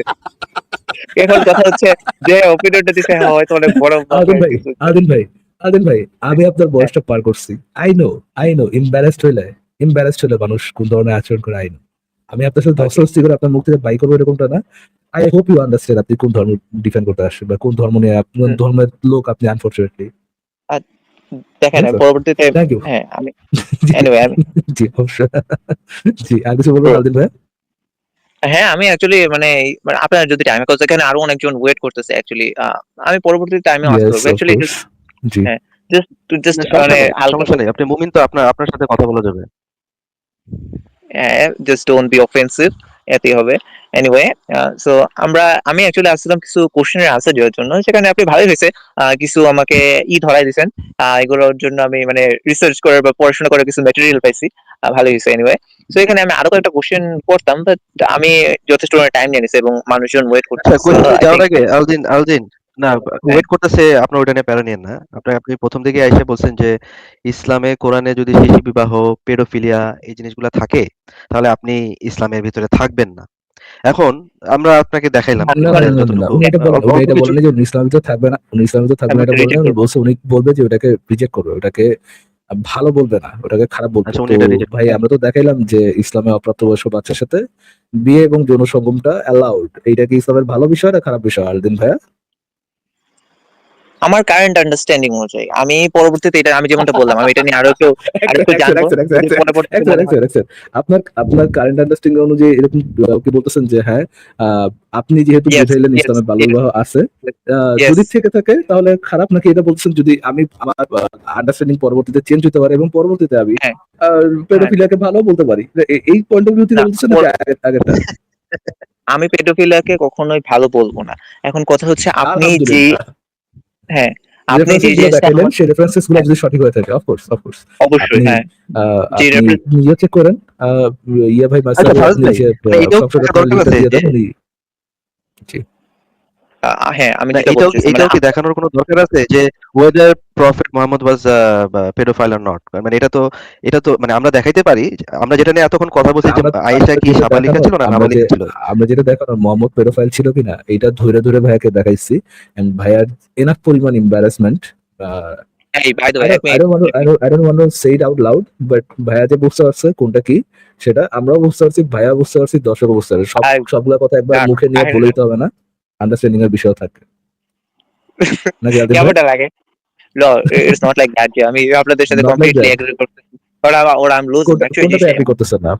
এখন কথা হচ্ছে যে ওপিনিয়নটা দিছে হয়তো অনেক বড় আদিন ভাই, কিছু আদিন ভাই, আদিল ভাই, আমি আপনার বয়সটা পার করছি। আই নো এম্বারেসড হলে মানুষ কোন ধরনের আচরণ করে, আমি আপনার সাথে Okay. ধস্তাধস্তি করে আপনার মুখ থেকে বাই করবো এরকমটা না। আই হোপ ইউ আন্ডারস্ট্যান্ড আপনি কোন ধর্ম ডিফেন্ড করতে আসছেন বা কোন ধর্ম নিয়ে কোন হুম। ধর্মের লোক আপনি, আনফরচুনেটলি। দেখেন আমি পরবর্তীতে থ্যাংক ইউ। হ্যাঁ আমি জি এনিওয়ে আমি জি অবশ্যই। জি আর কিছু বলবেন bro, আদিল ভাই? হ্যাঁ আমি অ্যাকচুয়ালি মানে আপনার যদি টাইমে কজ এখানে আরো অনেকজন ওয়েট করতেছে অ্যাকচুয়ালি আমি পরবর্তী টাইমে আসতে ইয়েস পারবো অফ অ্যাকচুয়ালি। কোর্স। জি হ্যাঁ জাস্ট জাস্ট না, সমস্যা মানে নেই, হালকা সমস্যা নেই। আপনি মুমিন তো আপনার সাথে কথা বলা যাবে। জাস্ট ডোন্ট বি অফেন্সিভ, এতেই হবে। এনিওয়ে সো আমি অ্যাকচুয়ালি আসছিলাম কিছু কোশ্চেনের আনসার দেওয়ার জন্য, সেখানে আপনি ভালোই হয়েছে কিছু আমাকে ধরাই দিয়েছেন। এগুলোর জন্য আমি মানে রিসার্চ করার বা পড়াশোনা করার কিছু ম্যাটেরিয়াল পাইছি। ভালোই হয়েছে এনিওয়ে। সো এখানে আমি আরো কয়েকটা কোশ্চেন করতাম, বাট আমি যথেষ্ট টাইম নিয়ে নিছি এবং মানুষজন ওয়েট আচ্ছা, করতেছে, সো কোয়েশ্চেনে আই যাওয়ার থিংক। আগে আলদিন না, হ্যাঁ ওয়েট করতেছে, আপনার ওইটা নিয়ে প্যারা নিয়েন না। আপনি প্রথম দিকে এসে বলছেন যে ইসলামে, কোরআনে যদি শিশু বিবাহ, পেডোফিলিয়া এই জিনিসগুলো থাকে, তাহলে আপনি ইসলামের ভিতরে থাকবেন না। এখন আমরা আপনাকে দেখাইলাম না না মানে না না না, যতটুকু উনি এটা বলেন, অল্প এটা কিছু। বলেন যে উনি ইসলামিতে থাকবে না, এটা বলেন রিজেক্ট উনি করবো। বলছে, উনি বলবে যে ওটাকে রিজেক্ট করবে, ওটাকে ভালো বলবে না, ওটাকে খারাপ বলবে। আচ্ছা, উনি তো এটা রিজেক্ট ভাই করবেন। আমরা তো দেখাইলাম যে ইসলামে অপ্রাপ্তবয়স্ক বাচ্চার সাথে বিয়ে এবং যৌন সঙ্গমটা অ্যালাউড। এইটা কি ইসলামের ভালো বিষয় না খারাপ বিষয় আলদিন ভাইয়া? আমার কারেন্ট আন্ডারস্ট্যান্ডিং অনুযায়ী আমি পরবর্তীতে এটা আমি যেমনটা বললাম, আমি এটা নিয়ে আরো একটু জানবো যদি পরবর্তীতে মনে হয়। আপনার আপনার কারেন্ট আন্ডারস্ট্যান্ডিং অনুযায়ী এরকম কি বলতেছেন যে হ্যাঁ, আপনি যেহেতু ইয়েস বুঝাইলেন ইয়েস ইসলামে বাল্যবিবাহ আছে, ইয়েস। যদি থেকে থাকে তাহলে খারাপ, নাকি এটা বলছেন যদি আমি আমার আন্ডারস্ট্যান্ডিং পরবর্তীতে চেঞ্জ হতে পারে এবং পরবর্তীতে আমি হ্যাঁ হ্যাঁ পেডোফিলিয়াকে ভালো বলতে পারি, এই পয়েন্ট অফ ভিউ থেকে না, বলতেছেন নাকি আগেরটা? আমি পেডোফিলিয়াকে কখনোই ভালো বলবো না। এখন কথা হচ্ছে আপনি যে আলহামদুলিল্লাহ, হ্যাঁ আপনি যে রেফারেন্সেস গুলো জিনিসটা দেখাইলেন সেই রেফারেন্সেস গুলো হ্যাঁ যদি সঠিক হয়ে থাকে, অফকোর্স অবশ্যই আপনি হ্যাঁ যে আপনি রেফারেন্স। নিজে চেক করেন, আহ, ইয়া ভাই আচ্ছা, মাসুদ ভাই ফারুক আপনি ভাই, যে মানে এটাও কি সংসদ দেখা আপনার দরকার লিঙ্কটা আছে দিয়ে যে, দেন উনি। জি হ্যাঁ আমি না, যেটা এটাও বলতে চাইছি মানে এটাও কি দেখানোর কোনো দরকার আছে যে weather prophet Mohammad was paedophile or not? মানে এটা তো মানে আমরা দেখাইতে পারি আমরা যেটা নিয়ে এতক্ষণ কথা বলছি যে আমরা আয়েশা আমরা কি যেটা সাবালিকা দেখানোর ছিল না আমরা যে নাবালিকা ছিল। আমরা যেটা দেখানোর মোহাম্মদ পেডোফাইল ছিল কিনা এটা ধরে ধরে ভাইয়াকে দেখাইছি, এন্ড ভাইয়ার এনাফ পরিমাণ এম্বারাসমেন্ট। এই by the I way don't I don't want to I don't want to say it out loud, but ভাইয়া যে বুঝতে পারছে কোনটা কি, সেটা আমরাও বুঝতে পারছি, ভাইয়া বুঝতে পারছি, দর্শকও বুঝতে পারছে। সবগুলা কথা একবার মুখে নিয়ে বলে দিতে হবে না, আন্ডারস্ট্যান্ডিং এর বিষয় থাকে নাকি আদিল ভাই? কেমনটা লাগে? No, it's not like that যে আমি আপনাদের সাথে not like completely that. Agree করতেছি, or I am losing actually কোনটাতে জিনিসটা অ্যাগ্রি করতেছেন না?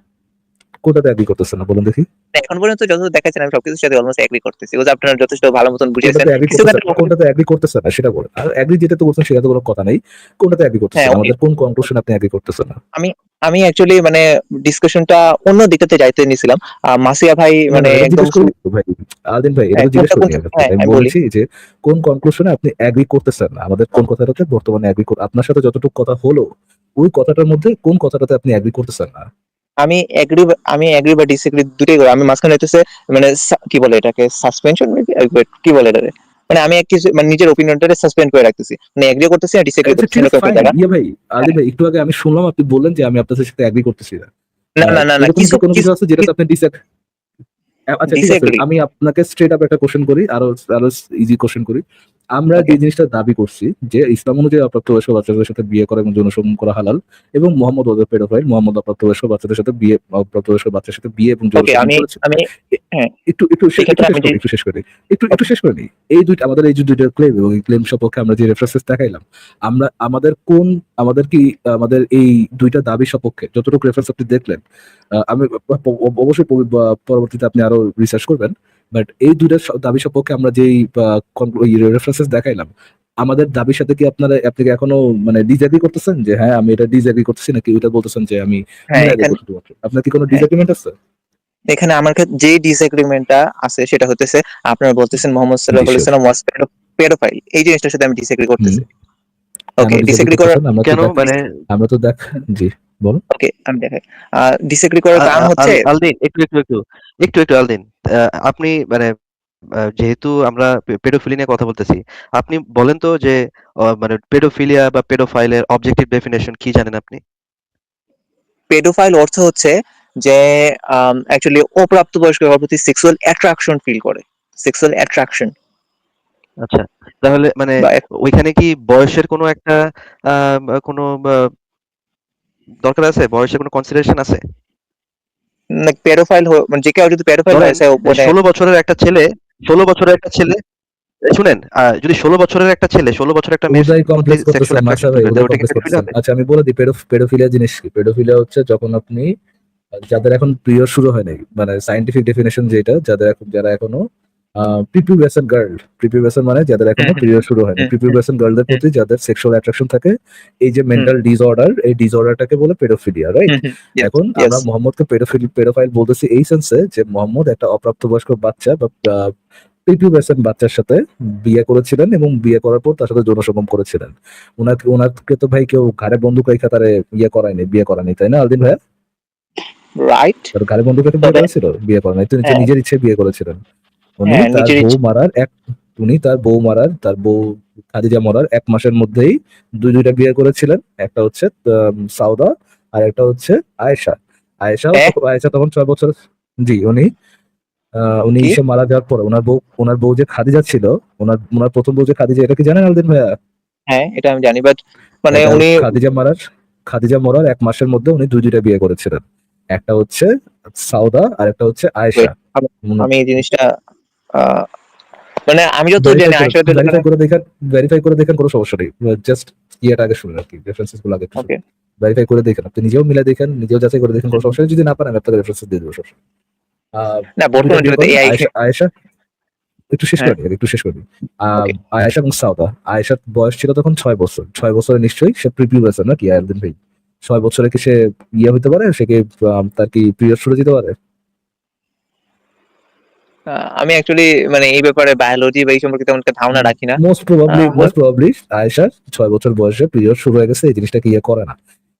কোনটাতে অ্যাগ্রি করতেছেন না বলুন দেখি? এখন পর্যন্ত যতদূর দেখাচ্ছেন আমি সবকিছুর সাথে অলমোস্ট এগ্রি করতেছি। ওই যে আপনারা যথেষ্ট ভালো মতন বুঝিয়েছেন। কোনটাতে অ্যাগ্রি কিছু করতেছেন, ক্ষেত্রে কোনটাতে অ্যাগ্রি করতেছেন না সেটা বলেন। আর অ্যাগ্রি যেটাতে করছেন সেটাতে কোনো কথা নেই। কোনটাতে অ্যাগ্রি হ্যাঁ করতেছেন, ওকে। আমাদের কোন কনক্লুশন আপনি অ্যাগ্রি করতেছেন না? আমি আমি অ্যাকচুয়ালি মানে ডিসকাশনটা অন্য দিকটাতে যাইতে নিছিলাম। মাসিয়া ভাই না মানে না, এটা একদম জিজ্ঞেস করিনি তো ভাই। আদিন ভাই, এটা হ্যাঁ তো জিজ্ঞেস কোনটা করিনি কোনটা আমি আপনাকে। হ্যাঁ আমি আমি বলি। বলেছি যে কোন কনক্লুশনে আপনি অ্যাগ্রি করতেছেন না, আমাদের কোন কথাটাতে বর্তমানে অ্যাগ্রি আপনার সাথে যতটুকু কথা হলো ওই কথাটার মধ্যে কোন কথাটাতে আপনি অ্যাগ্রি করতেছেন না? আমি এগ্রি আমি এগ্রি বা ডিসএগ্রি দুটোই করি। আমি মাঝখানে হইতেছে মানে কি বলে এটাকে সাসপেনশন কি বলে এটাকে, মানে আমি এক কিছু মানে নিজের ওপিনিয়নটাকে সাসপেন্ড করে রাখতেছি, মানে এগ্রি করতেছি আর ডিসএগ্রি আচ্ছা করতেছি ঠিক আছে, এরকম একটা ফাইন। জায়গা। ইয়ে ভাই, আদি হ্যাঁ ভাই একটু আগে আমি শুনলাম আপনি বললেন যে আমি আপনার সাথে অ্যাগ্রি করতেছি না। না না না না এরকম কি কিছু কোনো কিছু আছে যেটাতে আপনি আচ্ছা ঠিক আছে, ডিসএগ্রি। আমি আপনাকে স্ট্রেট আপ একটা কোশ্চেন করি, আরো আরো ইজি কোশ্চেন করি। আমরা ওকে যে জিনিসটা দাবি করছি যে ইসলাম অনুযায়ী অপ্রাপ্তবয়স্ক বাচ্চাদের সাথে বিয়ে করা এবং যৌনসঙ্গম করা হালাল, এবং মোহাম্মদ ওদের পেডোফাইল, মোহাম্মদ অপ্রাপ্তবয়স্ক বাচ্চাদের সাথে বিয়ে, অপ্রাপ্তবয়স্ক বাচ্চার সাথে বিয়ে এবং ওকে যৌনসঙ্গম আমি করেছে। আমি এ- হ্যাঁ একটু একটু এক্ষেত্রে আমি যে একটু শেষ করি, একটু শেষ করে নিই। এই দুইটা আমাদের এই যে দুইটা ক্লেম এবং এই ক্লেম সপক্ষে আমরা যে রেফারেন্সেস দেখাইলাম, আমরা আমাদের এই দুইটা দাবি সপক্ষে যতটুকু রেফারেন্স আপনি দেখলেন, আমি অবশ্যই পরবর্তীতে আপনি আরো রিসার্চ করবেন, বাট এই দুইটা দাবি সপক্ষে আমরা যেই রেফারেন্সেস দেখাইলাম, আমাদের দাবির সাথে কি আপনি কি এখনো মানে ডিসএগ্রি করতেছেন যে হ্যাঁ আমি এটা ডিসএগ্রি করতেছি, নাকি ওইটা বলতেছেন যে আমি হ্যাঁ মিলাই এখানে দেবো শুধুমাত্র? আপনার কি কোনো হ্যাঁ ডিসএগ্রিমেন্ট আছে? এখানে আমার কাছে যে ডিসএগ্রিমেন্টটা আছে সেটা হতেছে আপনারা বলতেছেন মোহাম্মদ জি সাল্লাল্লাহু আলাইহি শিওর। সাল্লাম ওয়াজ পেডোফাইল, এই জিনিসটার সাথে আমি ডিসএগ্রি হুম। করতেছি। কেন ওকে ডিসএগ্রি ডিসএগ্রি করার করতেছেন? কেন মানে আমরা তো দেখ জি বলুন। ওকে আমি দেখাই ডিসএগ্রি করার কারণ হচ্ছে আলদিন, একটু আলদিন, আপনি মানে যেহেতু আমরা পেডোফিলি নিয়ে কথা বলতেছি, আপনি বলেন তো যে মানে পেডোফিলিয়া বা পেডোফাইলের অবজেক্টিভ ডেফিনেশন কি জানেন আপনি? পেডোফাইল অর্থ হচ্ছে যে অ্যাকচুয়ালি অপ্রাপ্তবয়স্ক প্রতি সেক্সুয়াল অ্যাট্রাকশন ফিল করে, সেক্সুয়াল অ্যাট্রাকশন। আচ্ছা, তাহলে মানে বা ওইখানে কি বয়সের কোনো একটা কোনো দরকার আছে? বয়সের কোনো কনসিডারেশন আছে? পেডোফাইল মানে যে কেউ যদি পেডোফাইল হয় ধরেন মানে 16 বছরের একটা ছেলে 16 বছরের একটা ছেলে শুনেন, যদি 16 বছরের একটা ছেলে 16 বছরের একটা মেয়ের উদয় প্রতি কমপ্লেক্স সেক্সুয়াল করতেছেন মাসা অ্যাট্রাকশন ভাই, তৈরি হয়, উদয় তাহলে ওটা কি কমপ্লেক্স পেডোফিলিয়া করতেছেন। হবে? আচ্ছা আমি বলে দিই, পেডোফিলিয়া জিনিস কি। পেডোফিলিয়া হচ্ছে যখন আপনি যাদের এখন পিরিয়ড শুরু হয় নাই, মানে সাইন্টিফিক ডেফিনেশন যেটা, যারা এখনো প্রিপিউবেশন গার্ল, প্রিপিউবেশন মানে যাদের এখনো পিরিয়ড শুরু হয় না, প্রিপিউবেশন গার্লদের প্রতি যাদের সেক্সুয়াল অ্যাট্রাকশন থাকে, এই যে মেন্টাল ডিসঅর্ডার, এই ডিসঅর্ডারটাকে বলে পেডোফিলিয়া, রাইট? এখন ইয়েস আমরা মোহাম্মদকে পেডোফাইল বলতেছি এই সেন্সে যে মোহাম্মদ একটা অপ্রাপ্তবয়স্ক বাচ্চা বা প্রিপিউবেশন বাচ্চার সাথে বিয়ে করেছিলেন এবং বিয়ে করার পর তার সাথে যৌন সঙ্গম করেছিলেন। ওনাকে তো ভাই কেউ ঘাড়ে বন্দুক রেখে তারে ইয়ে করায়নি, বিয়ে করায়নি, তাই না আলদিন ভাইয়া? রাইট। তার ঘাড়ে বন্দুক রেখে বিয়ে তবে করেছিল? বিয়ে করেন নাই, তিনি তো হ্যাঁ নিজের ইচ্ছে বিয়ে করেছিলেন। উনি হ্যাঁ তার নিজের বউ ইচ্ছে। মারার এক উনি তার বউ খাদিজা মরার 1 মাসের মধ্যেই দুইটা বিয়ে করেছিলেন। একটা হচ্ছে সাউদা, আর একটা হচ্ছে আয়েশা। হ্যাঁ আয়েশা তখন 6 বছর। জি, উনি কি এসে মারা যাওয়ার পর ওনার বউ যে খাদিজা ছিল, ওনার প্রথম বউ যে খাদিজা, এটা কি জানেন আলদিন ভাইয়া? হ্যাঁ এটা আমি জানি, বাট মানে এটা উনি খাদিজা মরার 1 মাসের মধ্যে উনি দুইটা বিয়ে করেছিলেন। একটা হচ্ছে সাউদা আর একটা হচ্ছে আয়েশা। wait, আমি এই জিনিসটা আহ, মানে আমি যত ভেরিফাই জানি করে আইসাতে মানে ভেরিফাই করে দেখেন, কোনো সমস্যা নেই। জাস্ট ইয়েটা আগে শুনুন আর কি, রেফারেন্সেস গুলো আগে একটু ওকে শুনুন। ভেরিফাই করে দেখেন, আপনি নিজেও মিলে দেখেন, নিজেও যাচাই করে দেখেন, কোনো সমস্যা নেই। যদি না পারেন আমি আপনাকে রেফারেন্স দিয়ে দেবো সবসময়। না দুইটা বর্তমানে বিয়ে তো করেন এআই। আয়েশা। একটু শেষ হ্যাঁ করে দিই, একটু শেষ করে দিই। ওকে আয়েশা এবং সাউদা। আয়েশার বয়স ছিল তখন 6 বছর। 6 বছরে নিশ্চয়ই সে প্রিপিউবেশন নাকি আয়ারদিন ভাই? 6 বছরে কি সে ইয়ে হতে পারে? সে কি তার কি পিরিয়ড শুরু যেতে পারে? আমি অ্যাকচুয়ালি মানে এই ব্যাপারে বায়োলজি বা এই সম্পর্কে তেমন একটা ধারণা রাখি না। মোস্ট প্রবাবলি আয়েশার 6 বছর বয়সে পিরিয়ড শুরু হয়ে গেছে। এই জিনিসটাকে ইয়ে করে না,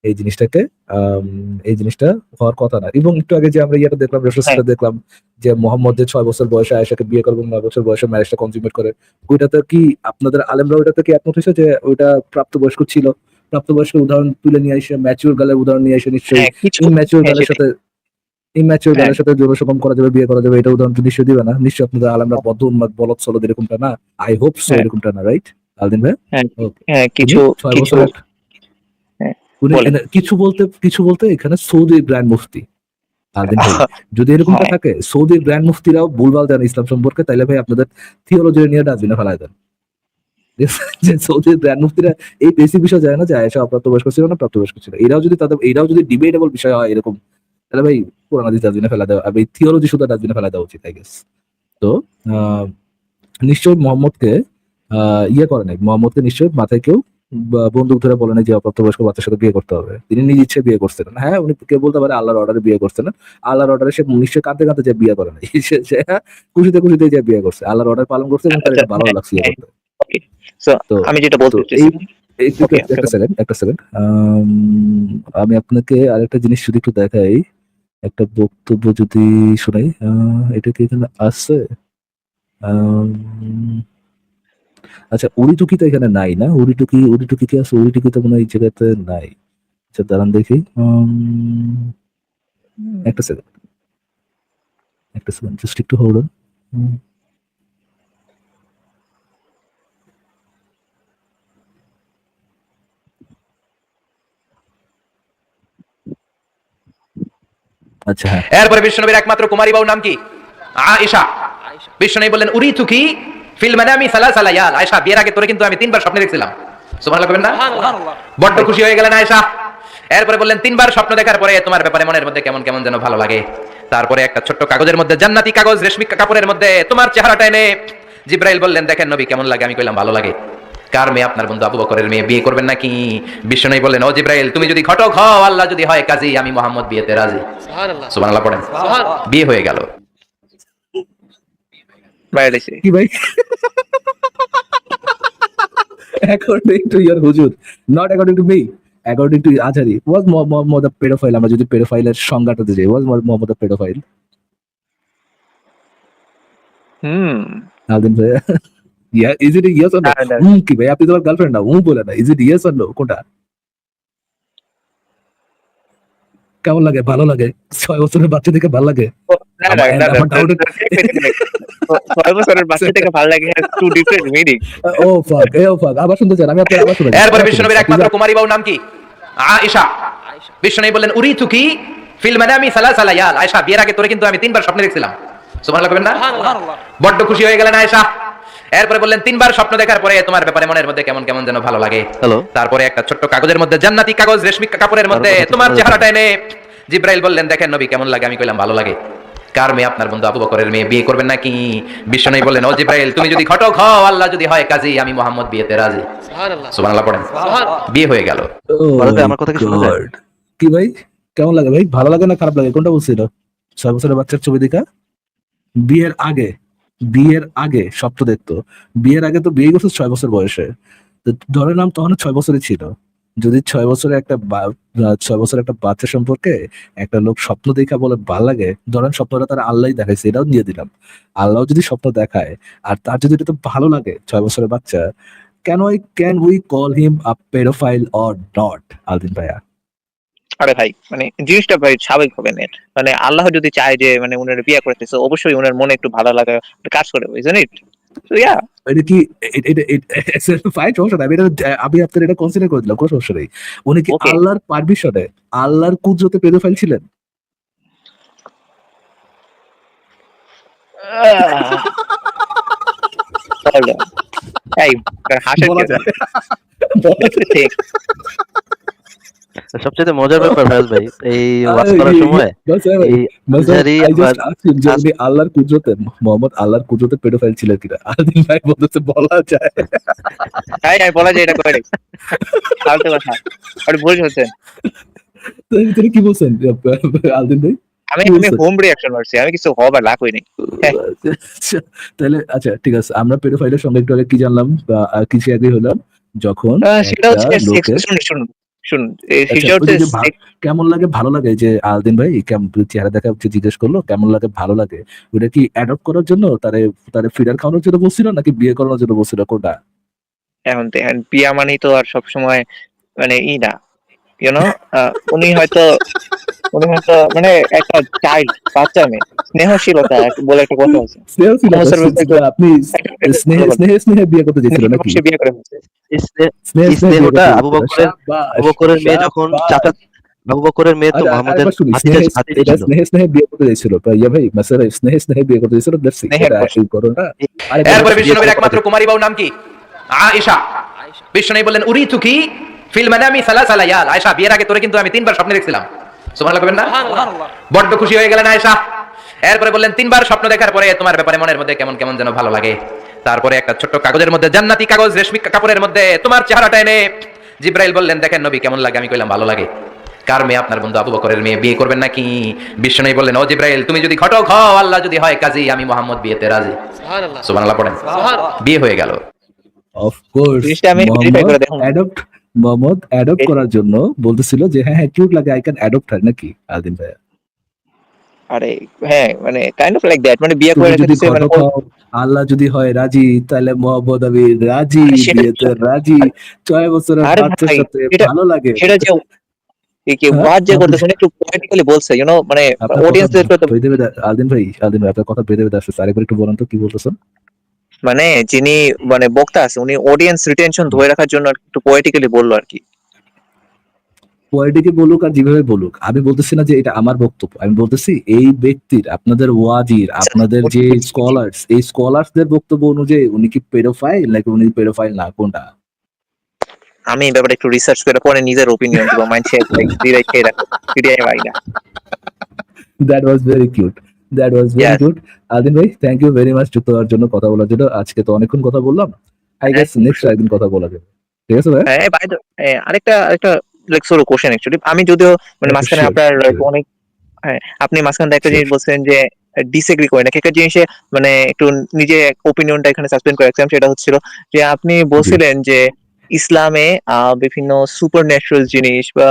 এই জিনিসটাকে আম, এই জিনিসটা হওয়ার কথা না। এবং একটু আগে যে আমরা ইয়েটা দেখলাম, হ্যাঁ রেফারেন্সটা দেখলাম যে মোহাম্মদ যে 6 বছর বয়সে আয়েশাকে বিয়ে করবে এবং 9 বছর বয়সে ম্যারেজটা কনজিউমেট করে, ওইটাতে কি আপনাদের আলেমরা ওইটাতে কি একমত হয়েছে যে ওইটা প্রাপ্তবয়স্ক ছিল? প্রাপ্তবয়স্ক উদাহরণ তুলে নিয়ে আসে, ম্যাচিউর গালের উদাহরণ নিয়ে আসে নিশ্চয়ই। হ্যাঁ কিছু ইম্যাচিউর হ্যাঁ গালের সেটাই সাথে ইম্যাচিউর হ্যাঁ গালের সাথে যৌন সঙ্গম করা যাবে, বিয়ে করা যাবে, এটা উদাহরণ তো নিশ্চয়ই দিবে না। নিশ্চয়ই আপনাদের আলেমরা বদ্ধ উন্মাদ বলদ সলদ এরকমটা না। আই হোপ সো হ্যাঁ এরকমটা না, রাইট আলদিন ভাই? হ্যাঁ ওকে। হ্যাঁ উনি কিছু 6 কিছু বছরের হ্যাঁ উনি বলেন। কিছু বলতে এখানে সৌদির গ্র্যান্ড মুফতি আলদিন ভাই। যদি এরকমটা হ্যাঁ থাকে, সৌদির গ্র্যান্ড মুফতিরাও ভুলভাল জানে ইসলাম সম্পর্কে, তাইলে ভাই আপনাদের থিওলজি নিয়ে ডাস্টবিনে ফেলায় দেন। যে সৌদির গ্র্যান্ড মুফতিরা এই বেসিক বিষয় জানে না যে আয়েশা অপ্রাপ্তবয়স্ক ছিল না প্রাপ্তবয়স্ক ছিল। এরাও যদি ডিবেটেবল বিষয় হয় এরকম, তাহলে ভাই কোরআন হাদিস ডাস্টবিনে ফেলা দেওয়া, এই থিওলজি শুধু ডাস্টবিনে ফেলা দেওয়া উচিত আই গেস। তো নিশ্চয়ই মোহাম্মদকে ইয়ে করে নাই, মোহাম্মদকে নিশ্চয়ই মাথায় কেউ বন্দুক ধরে বলে নাই যে অপ্রাপ্তবয়স্ক বাচ্চার সাথে বিয়ে করতে হবে। তিনি নিজ ইচ্ছে বিয়ে করছিলেন। হ্যাঁ, উনি কেউ বলতে পারে আল্লাহর অর্ডারে বিয়ে করছেন। আল্লাহর অর্ডারে সে নিশ্চয়ই কাঁদতে কাঁদতে যে বিয়ে করে নাই, সে খুশিতে খুশিতে যে বিয়ে করছে, আল্লাহর অর্ডার পালন করছে এবং তার আচ্ছা এটা ভালো হ্যাঁ লাগছে ইয়ে হ্যাঁ করতে। ওকে। সো তো আমি যেটা তো বলতে এই চাইছি ওকে একটা সেকেন্ড আমি আপনাকে আরেকটা জিনিস যদি একটু দেখাই, একটা বক্তব্য যদি শোনাই। এটা কি এখানে আছে? আম, আচ্ছা, উড়িটুকি তো এখানে নাই না? উড়িটুকি কি আছে? উড়িটুকি তো মনে হয় এই জায়গাতে নাই। আচ্ছা দাঁড়ান দেখি। একটা সেকেন্ড জাস্ট একটু হোল্ড অন। আচ্ছা হ্যাঁ, এরপরে বিশ্বনবীর একমাত্র কুমারী বাবুর নাম কি? আয়েশা। বিশ্বনবী বললেন উরিতুকি ফিল মানামি সালাসা লায়াল। আয়েশা, বিয়ের আগে তোরে কিন্তু আমি 3 বার স্বপ্নে দেখছিলাম। সুবহানাল্লাহ কইবেন না? বড্ড খুশি হয়ে গেলেন আয়েশা। এরপরে বললেন 3 বার স্বপ্ন দেখার পরে তোমার ব্যাপারে মনের মধ্যে কেমন কেমন যেন ভালো লাগে। তারপরে একটা ছোট্ট কাগজের মধ্যে, জান্নাতি কাগজ, রেশমি কাপড়ের মধ্যে তোমার চেহারাটা এনে জিব্রাইল বললেন দেখেন নবী কেমন লাগে। আমি কইলাম ভালো লাগে। কার মেয়ে? আপনার বন্ধু আবু বকরের মেয়ে। বিয়ে করবেন নাকি? বিশ্বনবী বললেন ও জিব্রাইল, তুমি যদি ঘটক হও, আল্লাহ যদি হয় কাজী, আমি মুহাম্মদ বিয়েতে রাজি। সুবহানাল্লাহ পড়েন। বিয়ে হয়ে গেল। বাইরে এসে কি ভাই? According to your হুজুর, not according to me, according to Azhari, was Muhammad a pedophile? আমরা যদি পেডোফাইলের সংজ্ঞাটাতে যাই, was Muhammad a pedophile? Aldin ভাই, is it a yes or no? না কি ভাই, আপনি তোমার গার্লফ্রেন্ড না, বলে না, is it yes or no? কোনটা কেমন লাগে? ভালো লাগে? 6 বছরের বাচ্চা দেখে ভালো লাগে? না না না না, 6 বছরের বাচ্চা থেকে ভালো লাগে হ্যাজ টু ডিফারেন্ট মিনিং। ও ফাক আবার শুনতে চান? আমি আপনার আবার শুনতে চাই। এরপরে বিশ্বনবীর একমাত্র কুমারী বাউর নাম কি? আয়েশা। বিশ্বনবী বললেন উরিতুকি ফিল মানামি সালাসা লায়াল। আয়েশা, বিয়ের আগে তোরে কিন্তু আমি 3 বার স্বপ্নে দেখছিলাম। সুবহানাল্লাহ কইবেন না? বড্ড খুশি হয়ে গেলেন আয়েশা। এরপরে বললেন 3 বার স্বপ্ন দেখার পরে তোমার ব্যাপারে মনের মধ্যে কেমন কেমন যেন ভালো লাগে। হ্যালো। তারপরে একটা ছোট্ট কাগজের মধ্যে, জান্নাতি কাগজ, রেশমি কাপড়ের মধ্যে তোমার চেহারাটা এনে জিব্রাইল বললেন, দেখেন নবী কেমন লাগে? আমি কইলাম ভালো লাগে। কার মেয়ে? আপনার বন্ধু আবু বকরের মেয়ে। বিয়ে করবেন নাকি? বিশ্বনবী বললেন, ও জিব্রাইল, তুমি যদি ঘটক হও, আল্লাহ যদি হয় কাজী, আমি মুহাম্মদ বিয়েতে রাজি। সুবহানাল্লাহ পড়েন। বিয়ে হয়ে গেল। বলো তো, আমার কথা কি শোনা যায়? God! কি ভাই, কেমন লাগে ভাই? ভালো লাগে না খারাপ লাগে, কোনটা বলছিল? 6 বছরের বাচ্চার ছবি দেখা বিয়ের আগে স্বপ্ন দেখতো। বিয়ের আগে তো বিয়ে করছে 6 বছর বয়সে। তো ধরে নাম তখন 6 বছরই ছিল। যদি 6 বছরের একটা 6 বছরের একটা বাচ্চা সম্পর্কে একটা লোক স্বপ্ন দেখা বলে ভালো লাগে, ধরেন স্বপ্নটা তারা আল্লাহই দেখাইছে, এটাও নিয়ে দিলাম। আল্লাহ যদি স্বপ্ন দেখায় আর তার যদি এটা তো ভালো লাগে, 6 বছরের বাচ্চা, can we call him a paedophile or not? Aldin ভাইয়া, আরে ভাই, মানে জিনিসটা ভাই স্বাভাবিক হবে না। মানে আল্লাহ যদি চায় যে মানে উনার বিয়ে করতেছে, অবশ্যই উনার মনে একটু ভালো লাগা কাজ করে, বুঝছেন? সো ইয়া, এটা কি ফাইট? সমস্যা নাই, আমি আপনার এটা কনসিডার করে দিলাম, কোনো সমস্যা নেই। উনি কি ওকে। আল্লাহর পারমিশনে, আল্লাহর কুদরতে পেডোফাইল ছিলেন? এই হাসের বলা কি যায়। ঠিক? সবচেয়ে মজার ব্যাপার ফরাজ ভাই, এই ওয়াজ করার সময় এই আজহারি উনি আল্লাহর কুদরতে, মোহাম্মদ আল্লাহর কুদরতে পেডোফাইল ছিলেন কিনা? আলদিন ভাই বলতেছে বলা যায়। তাই বলা যায় এটা করে ফালতু কথা। আর ভুল হচ্ছে। তো এর ভিতরে কি বলছেন আলদিন ভাই? আমি কি আমি বলছেন? হোম রিঅ্যাকশন করছি, আমি কিছু হবার লাভ হইনি। আচ্ছা, তাহলে আচ্ছা ঠিক আছে, আমরা পেডোফাইলের সঙ্গে একটু আগে কি জানলাম বা কিছু আগে হলাম, যখন সেটা একটা হচ্ছে লোকের শুনুন শুনুন, আচ্ছা, সেটা ওই হচ্ছে যে কেমন লাগে ভালো লাগে, যে আলদিন ভাই চেহারা দেখা হচ্ছে জিজ্ঞেস করলো কেমন লাগে ভালো লাগে, ওটা কি অ্যাডপ্ট করার জন্য, তারে তারে ফিডার খাওয়ানোর জন্য বলছিল নাকি বিয়ে করানোর জন্য বলছিল, কোনটা? এখন দেখেন, বিয়া মানেই তো আর সবসময় মানে না, ইউনো, উনি হয়তো মানে একটা চাইল্ড, বাচ্চা মেয়ে, স্নেহশীলতা বলে একটা কথা আছে। স্নেহ ছিল তো, সমস্যার মধ্যে একটু আপনি স্নেহে বিয়ে করতে চেয়েছিল নাকি? সে বিয়ে করে ফেলছে। স্নেহে বিয়ে স্নেহটা করতে আবু চেয়েছিল। বকরের মেয়ে যখন চাচা, আবু বকরের মেয়ে তো আচ্ছা, মোহাম্মদের আরেকবার শুনি, ভাতিজা এটা ছিল। স্নেহে বিয়ে করতে চেয়েছিল ইয়া ভাই, মাসারা স্নেহে বিয়ে করতে চেয়েছিল। লেটস সি স্নেহের এটা বশে। এই ঘটনা। এরপরে আরেকবার বিশ্বনবীর একমাত্র কুমারী বাউর নাম কি? আয়েশা। বিশ্বনবী বললেন উরিতুকি ফিল মানামি সালাসা লায়াল। আয়েশা, বিয়ের আগে তোরে কিন্তু আমি 3 বার স্বপ্নে দেখছিলাম। সুবহানাল্লাহ কইবেন না? বড্ড খুশি হয়ে গেলেন আয়েশা। এরপরে বললেন 3 বার স্বপ্ন দেখার পরে তোমার ব্যাপারে মনের মধ্যে কেমন কেমন যেন ভালো লাগে। তারপরে একটা ছোট্ট কাগজের মধ্যে, জান্নাতি কাগজ, রেশমি কাপড়ের মধ্যে তোমার চেহারাটা এনে জিব্রাইল বললেন, দেখেন নবী কেমন লাগে? আমি কইলাম ভালো লাগে। কার মেয়ে? আপনার বন্ধু আবু বকরের মেয়ে। বিয়ে করবেন নাকি? বিশ্বনবী বললেন, ও জিব্রাইল, তুমি যদি ঘটক হও, আল্লাহ যদি হয় কাজী, আমি মুহাম্মদ বিয়েতে রাজি। সুবহানাল্লাহ পড়েন। বিয়ে হয়ে গেল। অফ কোর্স জিনিসটা আমি ভেরিফাই করে দেখুন। মোহাম্মদ অ্যাডপ্ট করার জন্য বলতেছিল যে হ্যাঁ হ্যাঁ কিউট লাগে, আই ক্যান অ্যাডপ্ট হার, নাকি আলদিন ভাই? আরে হ্যাঁ, মানে কাইন্ড অফ লাইক দ্যাট, মানে বিয়ে করে তুমি যদি রেখেছে মানে ঘটক হও, আল্লাহ যদি হয় রাজি, তাহলে মোহাম্মদ আমি রাজি, সেটা বিয়েতে রাজি। 6 বছরের আরে বাচ্চার ভাই, সাথে এটা ভালো লাগে। সেটা যে কি হ্যাঁ, ওয়াজ যে করতেছে উনি একটু পলিটিক্যালি বলছে, মানে আপনার কথা অডিয়েন্সদেরকে তো, আলদিন ভাই, আপনার কথা বেঁধে বেঁধে আসছে, আরেকবার একটু বলেন তো কি বলতেছেন? মানে যিনি মানে বক্তা আছে উনি অডিয়েন্স রিটেনশন ধরে রাখার জন্য একটু পলিটিক্যালি বললো আর কি। পোয়েটিকে বলুক আর যেভাবে বলুক, আমি বলতেছি না যে এটা আমার বক্তব্য, আমি বলতেছি এই ব্যক্তির, আপনাদের ওয়াজির, আপনাদের যে স্কলার্স, এই স্কলার্সদের বক্তব্য অনুযায়ী উনি কি পেডোফাইল নাকি উনি পেডোফাইল না, কোনটা? আমি এই ব্যাপারে একটু রিসার্চ করে পরে নিজের ওপিনিয়ন দিব, মাইন্ডসে লাইক ডিরাই খেয়ে রাখো ভিডিও ভাই না। That was very cute, that was very Yes. Cute. Adin ভাই, থ্যাংক ইউ ভেরি মাচ যুক্ত হওয়ার জন্য, কথা বলার জন্য। আজকে তো অনেকক্ষণ কথা বললাম, আই গেস নেক্সট একদিন কথা বলা যাবে, ঠিক আছে ভাই? হ্যাঁ বাই দ্য আরেকটা লাইক সরো কোশ্চেন অ্যাকচুয়ালি, আমি যদিও মানে Okay, মাঝখানে sure, আপনার like sure. অনেক, হ্যাঁ আপনি মাঝখানে একটা Sure. জিনিস বলছেন যে ডিসএগ্রি করেন না, একটা জিনিসে মানে একটু নিজে ওপিনিয়নটা এখানে সাসপেন্ড করে রাখছিলাম, সেটা হচ্ছিল যে আপনি বলছিলেন যে ইসলামে বিভিন্ন সুপার ন্যাচারাল জিনিস বা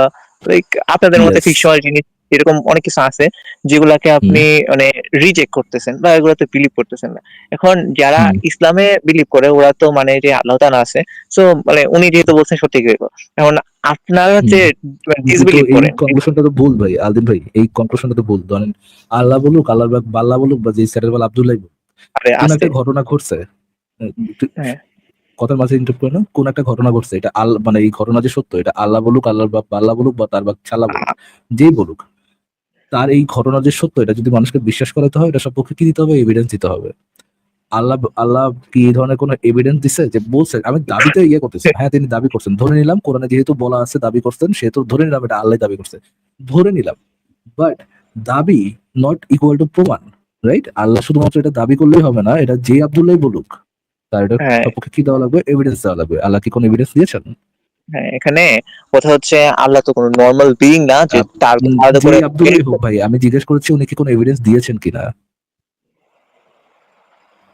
লাইক আপনাদের মধ্যে Yes. ফিকশনাল জিনিস এরকম অনেক কিছু আছে যেগুলাকে আপনি মানে রিজেক্ট করতেছেন বা এগুলাতে বিলিভ করতেছেন না। এখন যারা হুম। ইসলামে বিলিভ করে ওরা তো মানে যে আল্লাহ তাআলা আছে, সো মানে উনি যেহেতু বলছেন সত্যি হইব। এখন আপনারা যে কিন্তু তো ডিসবিলিভ এই করেন, কনক্লুশনটা তো ভুল ভাই, আলদিন ভাই, এই কনক্লুশনটা তো ভুল। ধরেন আল্লাহ বলুক, বাল্লাহ বলুক, বা যে স্যারের বল আব্দুল্লাহ বলুক, আরে কোন আছে, একটা ঘটনা ঘটছে, হ্যাঁ কথার মাঝে ইন্টারপ্ট করে না, কোন একটা ঘটনা ঘটছে, এটা মানে এই ঘটনা যে সত্য, এটা আল্লাহ বলুক, আল্লাহর বাপ আল্লাহ বলুক, বা তার বাপ ছাল্লা বলুক, যেই বলুক, তার এই ঘটনা যে সত্য, এটা যদি মানুষকে বিশ্বাস করাতে হয়, এটা সবপক্ষে কি দিতে হবে? এভিডেন্স দিতে হবে। আল্লাহ কি এই ধরনের কোনো এভিডেন্স দিছে যে বলছে? আমি দাবিতে ইয়ে করতেছি, হ্যাঁ তিনি দাবি করছেন, ধরে নিলাম কোরআনে যেহেতু বলা আছে দাবি করছেন, সেহেতু ধরে নিলাম এটা আল্লাহ দাবি করছে, ধরে নিলাম। বাট দাবি নট ইকুয়াল টু প্রমাণ, রাইট? আল্লাহ শুধুমাত্র এটা দাবি করলেই হবে না, এটা যে আব্দুল্লাহ বলুক, তার এটা হ্যাঁ সবপক্ষে কি দেওয়া লাগবে? এভিডেন্স দেওয়া লাগবে। আল্লাহ কি কোনো এভিডেন্স দিয়েছেন? হ্যাঁ, এখানে কথা হচ্ছে আল্লাহ তো কোনো নর্মাল বিইং না যে তার আলাদা যে করে আব্দুল্লাহ হোক ভাই, আমি জিজ্ঞেস করছি উনি কি কোনো এভিডেন্স দিয়েছেন কিনা।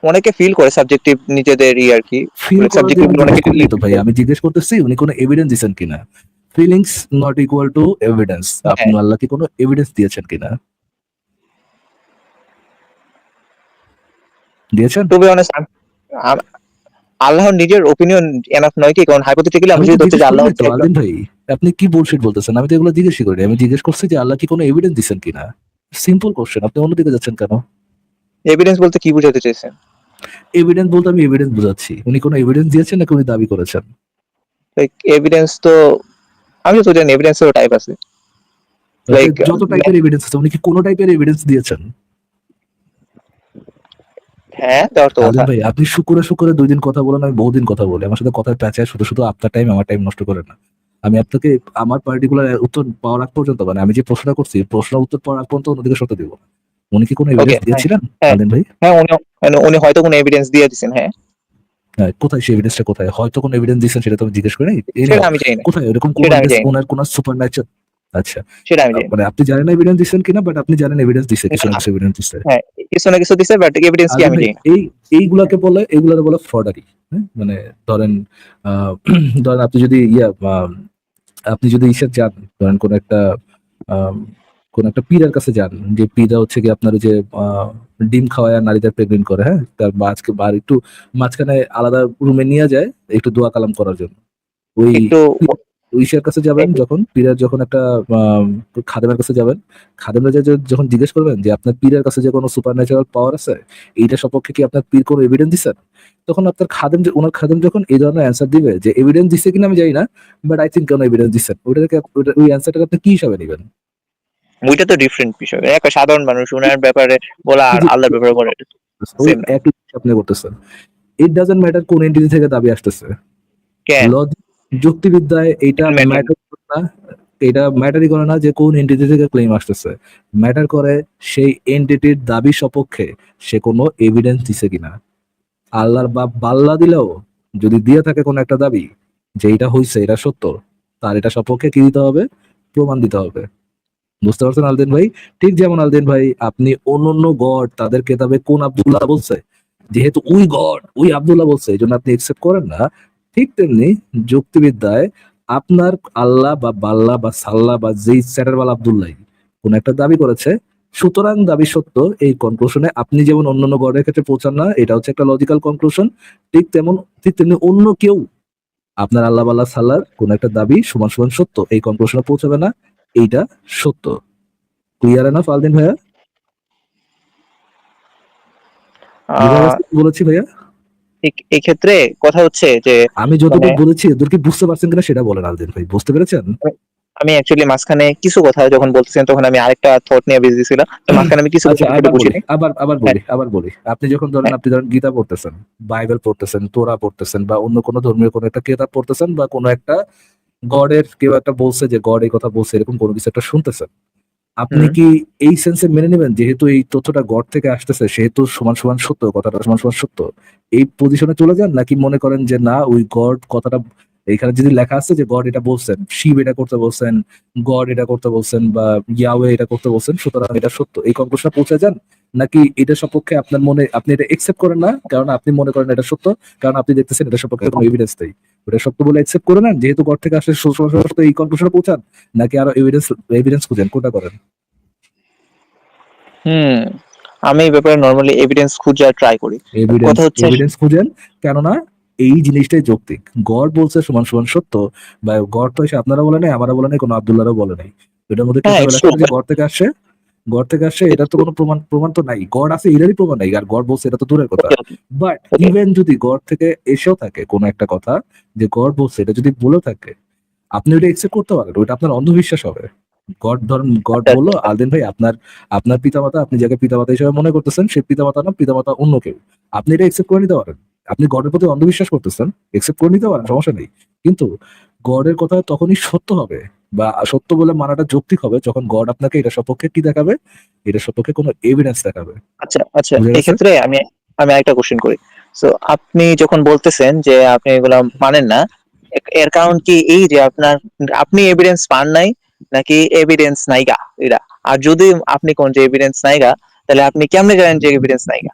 অনেকে ফিল করে সাবজেক্টিভ নিজেদের আর কি, ফিল করার সাবজেক্টিভ জন্য অনেকে জিজ্ঞেস করলি তো ভাই, আমি জিজ্ঞেস করতেছি উনি কোনো এভিডেন্স দিয়েছেন কিনা। Feelings not equal to evidence. আপনি হ্যাঁ আল্লাহ কি কোনো এভিডেন্স দিয়েছেন কিনা? দিয়েছেন? টু বি অনেস্ট আল্লাহর নিজের ওপিনিয়ন এনাফ নয় কি? কারণ হাইপোথেটিক্যালি আমরা আমি তো যদি ধরতে জিজ্ঞেস যে করি আল্লাহ নাই হচ্ছে তো একজন, আলদিন ভাই, আপনি কি বুলশিট বলতেছেন? আমি তো এগুলো জিজ্ঞেসই করি, আমি জিজ্ঞেস করছি যে আল্লাহ কি কোনো এভিডেন্স দিয়েছেন কিনা। সিম্পল কোশ্চেন, আপনি অন্যদিকে যাচ্ছেন কেন? এভিডেন্স বলতে কি বুঝাতে চাইছেন? এভিডেন্স বলতে আমি এভিডেন্স বুঝাচ্ছি, উনি কোনো এভিডেন্স দিয়েছেন নাকি উনি দাবি করেছেন? লাইক এভিডেন্স তো আমি তো জানি এভিডেন্সেরও টাইপ আছে, লাইক যত টাইপের এভিডেন্স আছে, উনি কি কোনো টাইপের এভিডেন্স দিয়েছেন? হ্যাঁ দেওয়ার তো কথা। আলদিন ভাই, আপনি শুক্রে শুক্রে 2 দিন কথা বলেন, আমি বহুদিন কথা বলি, আমার সাথে কথার প্যাঁচায় শুধু শুধু আপনার টাইম আমার টাইম নষ্ট করেন না। আমি আপনাকে আমার পার্টিকুলার উত্তর পাওয়ার আগ পর্যন্ত, মানে আমি যে প্রশ্নটা করছি প্রশ্ন উত্তর পাওয়ার আগ পর্যন্ত অন্যদিকে সত্য দিব। উনি কি কোনো ওকে এভিডেন্স দিয়েছিলেন হ্যাঁ আলদিন ভাই? হ্যাঁ উনি হয়তো কোনো এভিডেন্স দিয়ে দিচ্ছেন, হ্যাঁ হ্যাঁ, কোথায় সেই এভিডেন্সটা? কোথায় হয়তো কোনো এভিডেন্স দিয়েছেন সেটা তো আমি জিজ্ঞেস করি নাই। সেটা আমি জানি না, কোথায় এরকম কোন সেটা আমি জানি না, ওনার কোন সুপার ন্যাচার? আচ্ছা, সেটা আমি জানি না। মানে আপনি জানেন না এভিডেন্স দিচ্ছেন কিনা, বাট আপনি জানেন এভিডেন্স দিচ্ছে, কিছু না কিছু এভিডেন্স দিচ্ছে। হ্যাঁ কিছু না কিছু দিছে, বাট এভিডেন্স কি আলদিন আমি ভাই, জানি না। এইগুলাকে বলে, এগুলাকে বলে ফ্রডারি। হ্যাঁ, মানে ধরেন আহ, ধরেন আপনি যদি আপনি যদি ইসের যান, ধরেন আম, কোন একটা পীরের কাছে যান, যে পীররা হচ্ছে কি আপনার ওই যে ডিম খাওয়ায় আর নারীদের প্রেগনেন্ট করে, হ্যাঁ, তার আজকে আর একটু মাঝখানে আলাদা রুমে নিয়ে যায় একটু দোয়া কালাম করার জন্য। ওই একটু ঐশিয়ার কাছে যাবেন, যখন পীরের যখন একটা আম, খাদেমের কাছে যাবেন, খাদেমরা যখন জিজ্ঞেস করবেন যে আপনার পীরের কাছে যে কোনো সুপার ন্যাচারাল পাওয়ার আছে, এইটা সপক্ষে কি আপনার পীর কোনো এভিডেন্স দিচ্ছেন? তখন আপনার ওনার খাদেম যখন এই ধরনের অ্যান্সার দিবে যে এভিডেন্স দিচ্ছে কিনা আমি জানি না, বাট আই থিঙ্ক কোনো এভিডেন্স দিচ্ছেন, ওই অ্যান্সারটাকে আপনি কি হিসাবে নেবেন? ওইটা তো ডিফারেন্ট বিষয়, একটা সাধারণ মানুষ ওনার ব্যাপারে বলা এই আর যে আল্লাহর ব্যাপারে বলা ওই সেম না। একই জিনিস আপনি করতেছেন। ইট ডাজন্ট ম্যাটার কোন এন্টিটি থেকে দাবি আসতেছে, কেন লজিক যুক্তিবিদ্যায় এইটা ম্যাটার করে না। এটা ম্যাটারই করে না যে কোন এন্টিটি থেকে ক্লেম আসতেছে, ম্যাটার করে সেই এন্টিটির দাবি সপক্ষে সে কোনো এভিডেন্স দিছে কিনা। আল্লাহর বাপ বাল্লা দিলেও যদি দিয়ে থাকে কোনো একটা দাবি যে এটা হইছে, এটা সত্য, তার এটা সপক্ষে কি দিতে হবে? প্রমাণ দিতে হবে। বুঝতে পারছেন আলদিন ভাই? ঠিক যেমন আলদিন ভাই, আপনি অন্য গড তাদের কেতাবে কোন আব্দুল্লাহ বলছে, যেহেতু ওই গড ওই আব্দুল্লাহ বলছে এই জন্য আপনি একসেপ্ট করেন না, ঠিক তেমনি যুক্তিবিদ্যায় আপনার আল্লাহ বা বাল্লা বা সাল্লাহ বা যেই স্যাটারওয়াল আব্দুল্লাহ কোন একটা দাবি করেছে, সুতরাং দাবি সত্য, এই কনক্লুশনে আপনি যেমন অন্যান্য গডের ক্ষেত্রে পৌঁছান না, এটা হচ্ছে একটা লজিক্যাল কনক্লুশন, ঠিক তেমনি অন্য কেউ আপনার আল্লাহ বাল্লাহ সাল্লাহর কোন একটা দাবি সমান সমান সত্য এই কনক্লুশনে পৌঁছাবে না, এইটা সত্য। ক্লিয়ার এনাফ আলদিন ভাইয়া? বুঝা গেছে কি বলেছি ভাইয়া? এই ক্ষেত্রে কথা হচ্ছে যে আমি যতটুকু মানে বলেছি ওদের কি বুঝতে পারছেন কিনা সেটা বলেন আলদিন ভাই, বুঝতে পেরেছেন? আমি অ্যাকচুয়ালি মাঝখানে কিছু কথা যখন বলতেছেন তখন আমি আরেকটা থট নিয়ে বিজি ছিলাম, তো মাঝখানে আমি কিছু আচ্ছা, কথা আবার বলি, বুঝিনি। আবার বলি, আপনি যখন ধরেন হ্যাঁ আপনি ধরেন গীতা পড়তেছেন, বাইবেল পড়তেছেন, তোরা পড়তেছেন, বা অন্য কোনো ধর্মীয় কোনো একটা কিতাব পড়তেছেন, বা কোনো একটা গডের কেউ একটা বলছে যে গড এই কথা বলছে, এরকম কোনো কিছু একটা শুনতেছেন, আপনি হুম কি এই সেন্সে মেনে নেবেন যেহেতু এই তথ্যটা গড থেকে আসতেছে সেহেতু সমান সমান সত্য, কথাটা সমান সমান সত্য, এই পজিশনে চলে যান? নাকি মনে করেন যে না, ওই গড কথাটা এখানে যদি লেখা আছে যে গড এটা বলছেন, শিব এটা করতে বলছেন, গড এটা করতে বলছেন, বা ইয়াওয়ে এটা করতে বলছেন, সুতরাং এটা সত্য, এই কনক্লুশনে পৌঁছে যান? নাকি এটা সপক্ষে আপনার মনে আপনি এটা একসেপ্ট করেন না কারণ আপনি মনে করেন এটা সত্য, কারণ আপনি দেখতেছেন এটা সপক্ষে কোনো এভিডেন্স নেই, ওটা সত্য বলে একসেপ্ট করে নেন যেহেতু গড থেকে আসলে সত্য, এই কনক্লুশনে পৌঁছান? নাকি আরো এভিডেন্স খুঁজেন, কোনটা করেন? হুম, আমি এই ব্যাপারে নরমালি এভিডেন্স খুঁজে ট্রাই করি। কথা হচ্ছে এভিডেন্স খুঁজেন, কেননা এই জিনিসটাই যৌক্তিক। গড বলছে সমান সমান সত্য, বা গড তো এসে আপনারা বলে নাই, আমারা বলে নাই, কোনো আব্দুল্লাহরও বলে নাই। এটার মধ্যে হ্যাঁ, কেতাবে ইটস লেখা ট্রু, আছে যে গড থেকে আসছে, গড থেকে আসছে, এটার তো কোনো প্রমাণ প্রমাণ তো নাই। গড আছে এটারই প্রমাণ নাই, আর গড বলছে এটা তো দূরের কথা। ওকে, বাট ওকে। ইভেন যদি গড থেকে এসেও থাকে কোনো একটা কথা, যে গড বলছে, এটা যদি বলেও থাকে, আপনি ওটা একসেপ্ট করতে পারেন, ওটা আপনার অন্ধবিশ্বাস হবে। গড ধরেন, গড আচ্ছা, বললো আচ্ছা, আলদিন ভাই আপনার আপনার পিতামাতা, আপনি যাকে পিতামাতা হিসেবে মনে করতেছেন, সে পিতামাতা না, পিতামাতা অন্য কেউ, আপনি এটা একসেপ্ট করে নিতে পারেন। আপনি গডের প্রতি অন্ধবিশ্বাস করতেছেন, একসেপ্ট করে নিতে পারেন, সমস্যা নেই। কিন্তু গডের কথা তখনই সত্য হবে, বা সত্য বলে মানাটা যৌক্তিক হবে, যখন গড আপনাকে এটা সপক্ষে কি দেখাবে, এটা সপক্ষে কোনো এভিডেন্স দেখাবে। আচ্ছা, আচ্ছা। বুঝে গেছে? এক্ষেত্রে আমি আমি আরেকটা কোশ্চেন করি। সো আপনি যখন বলতেছেন যে আপনি এগুলা মানেন না, এর কারণ কি এই যে আপনি এভিডেন্স পান নাই, নাকি এভিডেন্স নাইগা এরা? আর যদি আপনি কোন যে এভিডেন্স নাইগা, তাহলে আপনি কেমনে জানেন যে এভিডেন্স নাইগা?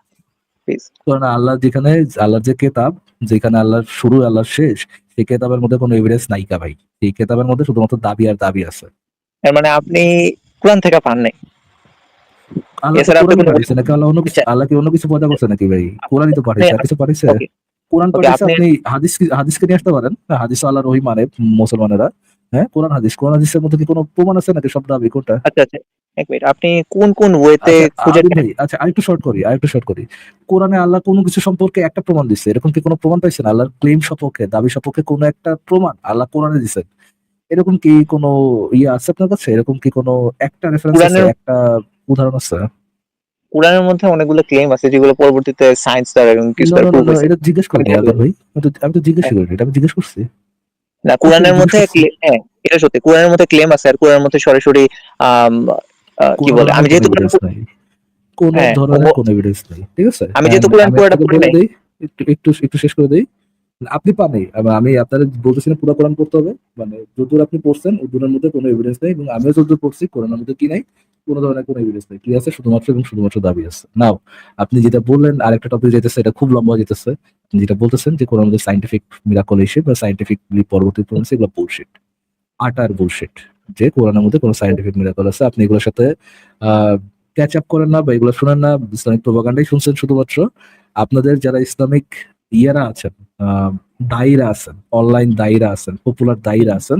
প্লিজ। কারণ আল্লাহ যেখানে, আল্লাহর যে কেতাব, যেখানে আল্লাহর শুরু আল্লাহর শেষ, সেই কেতাবের মধ্যে কোনো এভিডেন্স নাইকা ভাই। সেই কেতাবের মধ্যে শুধুমাত্র দাবি আর দাবি আছে। এর মানে আপনি কোরআন থেকে পান নাই, আল্লাহ তো এছাড়া আপনি কোরআনই কোনো পাঠিয়েছে নাকি? আল্লাহ অন্য কিছু, আচ্ছা, আল্লাহ কি অন্য কিছু পয়দা করছে নাকি ভাই? কোরআনই তো আপনি পাঠিয়েছে, আর কিছু পাঠিয়েছে? ওকে, কোরআন ওকে। পাঠিয়েছে, আপনি আপনি হাদিসকে নিয়ে আসতে পারেন। হ্যাঁ, হাদিস আল্লাহর ওহী মানে মুসলমানেরা। হ্যাঁ, কোরআন হাদিসের মধ্যে কি কোনো প্রমাণ আছে নাকি? সব দাবি কোনটা? আচ্ছা, আচ্ছা, এক মিনিট। আপনি কোন কোন ওয়েতে আচ্ছা, খুঁজে আদিল ভাই, আচ্ছা আরেকটু শর্ট করি। কোরআনে আল্লাহ কোনো কিছু সম্পর্কে একটা প্রমাণ দিচ্ছে, এরকম কি কোনো প্রমাণ পাইছেন? আল্লাহর ক্লেম সপক্ষে, দাবি সপক্ষে কোনো একটা প্রমাণ আল্লাহ কোরআনে দিচ্ছেন, এরকম কি কোনো ইয়ে আছে আপনার কাছে? এরকম কি কোনো একটা রেফারেন্স আছে, কোরআনের একটা উদাহরণ আছে? কোরআনের মধ্যে অনেকগুলো ক্লেম আছে যেগুলো পরবর্তীতে সায়েন্স দ্বারা এবং কিছু নো দ্বারা নো নো প্রুভ নো, হয়েছে। এটা জিজ্ঞেস আমি করিনি বলি, আদর ভাই। আমি তো জিজ্ঞেস হ্যাঁ, করিনি, এটা আমি জিজ্ঞেস করছি। না, করছি, আমি কোরআনের জিজ্ঞেস মধ্যে করছি। হ্যাঁ, এটা সত্যি কোরআনের মধ্যে ক্লেম আছে, আর কোরআনের মধ্যে সরাসরি আম, কি বলে, কোরআনের আমি কোনো যেহেতু কোরআন এভিডেন্স নাই, কোনো হ্যাঁ, ধরনের কোনো এভিডেন্স নাই, ঠিক আছে? আমি যেহেতু And কোরআন আমি পুরোটা আপনাকে পড়ি বলে নাই। দেই, একটু শেষ করে দেই। আপনি পাননি, আমি আপনাদের বলতেছি না পুরো কোরআন পড়তে হবে, মানে যতদূর আপনি পড়ছেন ওদূরের মধ্যে কোনো এভিডেন্স নেই, এবং আমিও যতদূর পড়ছি কোরআনের মধ্যে কি নাই, কোনো ধরনের কোনো এভিডেন্স নেই। কি আছে? শুধুমাত্র এবং শুধুমাত্র দাবি আছে। নাও, আপনি যেটা বললেন আরেকটা টপিক যেতেছে, এটা খুব লম্বা যেতেছে। আপনি যেটা বলতেছেন যে কোরআনের মধ্যে সায়েন্টিফিক মিরাকল এসে বা সায়েন্টিফিকলি পরবর্তী প্রমাণ, এগুলো বুলশিট, আটার বুলশিট। যে কোরআনের মধ্যে কোনো সায়েন্টিফিক মিরাকল আছে, আপনি এগুলোর সাথে ক্যাচ আপ করেন না, বা এগুলো শুনেন না, ইসলামিক প্রোপাগান্ডাই শুনছেন শুধুমাত্র। আপনাদের যারা ইসলামিক ইয়ারা আছেন, দায়ীরা আছেন, অনলাইন দায়ীরা আছেন, পপুলার দায়ীরা আছেন,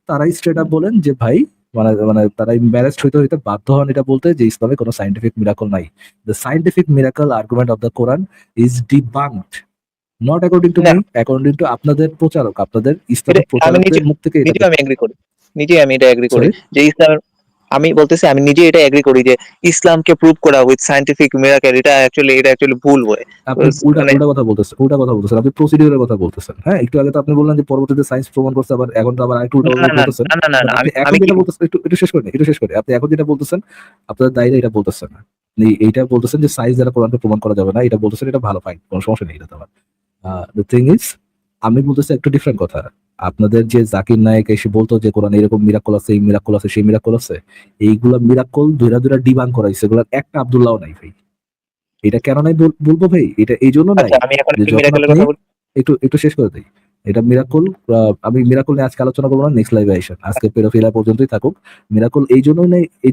তারাই স্ট্রেট আপ বলেন যে ভাই, মানে মানে তারা এম্বারেসড হইতে হইতে বাধ্য হন এটা বলতে, যে ইসলামে কোনো সায়েন্টিফিক মিরাকল নাই। The scientific miracle argument of the Quran is debunked, not according to না, মি, অ্যাকর্ডিং টু আপনাদের প্রচারক, আপনাদের এটা ইসলামিক আমি প্রচারকদের মুখ থেকে এটা নিজে আমি এগ্রি করি, আমি এটা এগ্রি করি সরি। যে ইসলাম, আমি বলতেছি আমি নিজে এটা এগ্রি করি যে ইসলামকে প্রুভ করা উইথ সায়েন্টিফিক মিরাকেল, এটা অ্যাকচুয়ালি ভুল হয়। আপনি উল্টা মানে উল্টা কথা বলতেছেন, আপনি প্রসিডিউরের কথা বলতেছেন। হ্যাঁ, একটু আগে তো আপনি বললেন যে পরবর্তীতে সায়েন্স প্রমাণ করছে, আবার এখন তো আবার আরেকটু উল্টা না, না, বলতেছেন। না, না, না, বাট না, আপনি আমি এখন আমি কি যেটা বলতেছেন, একটু একটু শেষ করে আপনি এখন যেটা বলতেছেন, আপনাদের দায়ীরা এটা বলতেছেন না। আপনি এইটা বলতেছেন যে সায়েন্স দ্বারা কোরআনকে প্রমাণ করা যাবে না, এটা বলতেছেন, এটা ভালো, ফাইন, কোনো সমস্যা নেই, এটা তো আমার। দ্য থিং ইজ, আমি বলতেছি একটু ডিফারেন্ট কথা। আপনাদের যে জাকির নায়েক এসে বলতো যে কোরআনে এরকম মিরাকল আছে, এই মিরাকল আছে, সেই মিরাকল আছে, এইগুলা মিরাকল দুইরা ডিবাং করাইছে, এগুলার একটা আব্দুল্লাহ নাই ভাই। এটা কেন নাই বলবো ভাই, এটা এই জন্য নাই আচ্ছা, আমি এখন যে একটু যখন মিরাকেলের আপনি, কথা বলি। একটু শেষ করে দিই। এটা মিরাকল, আমি মিরাকল নিয়ে আজকে আলোচনা করবো না, নেক্সট লাইভে আইসেন, আজকে পেরোফিলা পর্যন্তই থাকুক। মিরাকল এই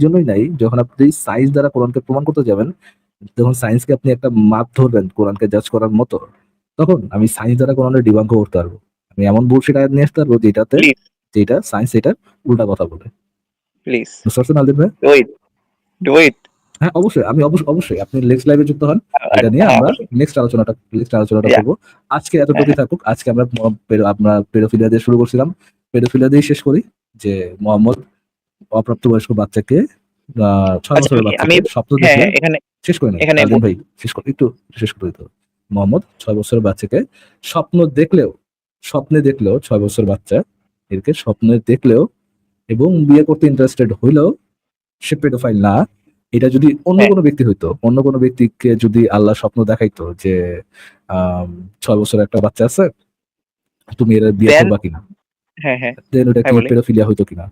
জন্যই নাই, যখন আপনি সায়েন্স দ্বারা কোরআনকে প্রমাণ করতে যাবেন, যখন সায়েন্সকে আপনি একটা মাপ ধরবেন কোরআনকে জাজ করার মতো, তখন আমি সায়েন্স দ্বারা কোরআনের ডিবাঙ্ক করতে পারবো। আমি এমন বুলশিট আয়াত নিয়ে আসতে পারবো প্লিজ, যেটা সায়েন্স এটার উল্টা কথা বলে। প্লিজ বুঝতে পারছেন আলদিন ভাই? Wait, wait. হ্যাঁ, অবশ্যই, আমি অবশ্যই আপনি নেক্সট লাইভে যুক্ত হন, এটা নিয়ে হ্যাঁ, আমরা অবশ্যই। নেক্সট আলোচনাটা Yeah, করবো। আজকে হ্যাঁ, এতটুকুই থাকুক। আজকে আমরা পেডোফিলিয়া দিয়ে শুরু করছিলাম, পেডোফিলিয়া দিয়ে শেষ করি, যে মোহাম্মদ অপ্রাপ্তবয়স্ক বাচ্চাকে, 6 আচ্ছা, বছরের আমি বাচ্চাকে স্বপ্ন হ্যাঁ, দেখলে, এখানে শেষ করে নেই এখানে আলদিন ভাই, শেষ করে দিতে হবে। মোহাম্মদ 6 বছরের বাচ্চাকে স্বপ্ন দেখলেও, স্বপ্নে দেখলেও, 6 বছর বাচ্চা এরকে স্বপ্নে দেখলেও এবং বিয়ে করতে ইন্টারেস্টেড হইলেও সে পেডোফাইল না। এটা যদি অন্য হ্যাঁ, কোনো ব্যক্তি হইতো, অন্য কোনো ব্যক্তিকে যদি আল্লাহ স্বপ্ন দেখাইতো যে 6 বছরের একটা বাচ্চা আছে, তুমি এর বিয়ে দেন করবা কিনা, হ্যাঁ, হ্যাঁ, দেন ওটা কি হ্যাঁ, বলি। পেডোফিলিয়া হইতো কিনা?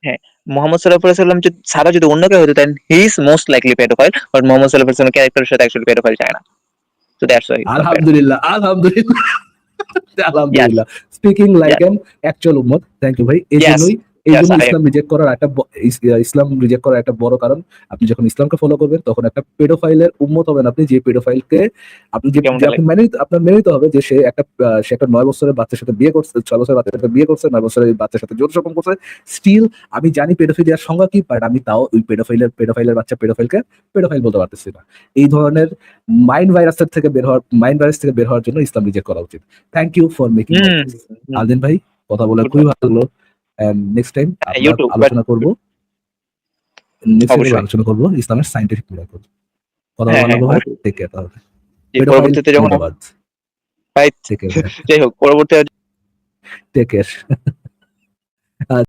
হ্যাঁ, মোহাম্মদ সাল্লাল্লাহু আলাইহি ওয়াসাল্লাম ছাড়া যদি অন্য কেউ হতো, then he is most likely paedophile, but Muhammad সাল্লাল্লাহু আলাইহি ওয়াসাল্লাম ক্যারেক্টারের সাথে অ্যাকচুয়ালি পেডোফাইল যায় না। So that's why it's not paedophile. আলহামদুলিল্লাহ ইয়েস, আলহামদুলিল্লাহ, speaking like yes, an actual উম্মত। থ্যাংক ইউ ভাই, এই ইয়েস। জন্যই এই Yes, জন্য I ইসলাম রিজেক্ট করার ইসলাম রিজেক্ট করার একটা বড় কারণ, আপনি যখন ইসলামকে ফলো করবেন তখন একটা পেডোফাইলের উম্মত হবেন আপনি, যে পেডোফাইলকে আপনি যে কেমন যে আপনি আপনার মেনে নিতে হবে যে সে একটা 9 বছরের বাচ্চার সাথে বিয়ে করছে, 6 বছরের বাচ্চার সাথে বিয়ে করছে, 9 বছরের বাচ্চার সাথে যৌন সম্পর্ক করছে। স্টিল আমি জানি পেডোফিলিয়ার সংজ্ঞা কি, বাট আমি তাও ওই পেডোফাইলের বাচ্চা পেডোফাইলকে পেডোফাইল বলতে পারতেছি না। এই ধরনের মাইন্ড ভাইরাস থেকে বের হওয়ার জন্য ইসলাম রিজেক্ট করা উচিত। Thank you for making Aldin ভাই, কথা বলে খুবই ভালো লাগলো। And next time you too, but- আলোচনা করব অবশ্যই। ইসলামের সায়েন্টিফিক মিরাকল। কথা হ্যাঁ, ভালো লাগলো ভাই, অবশ্যই। টেক কেয়ার তাহলে। যে পরবর্তীতে যখন ধন্যবাদ, ভাই, টেক কেয়ার, যাই হোক পরবর্তী টেক কেয়ার।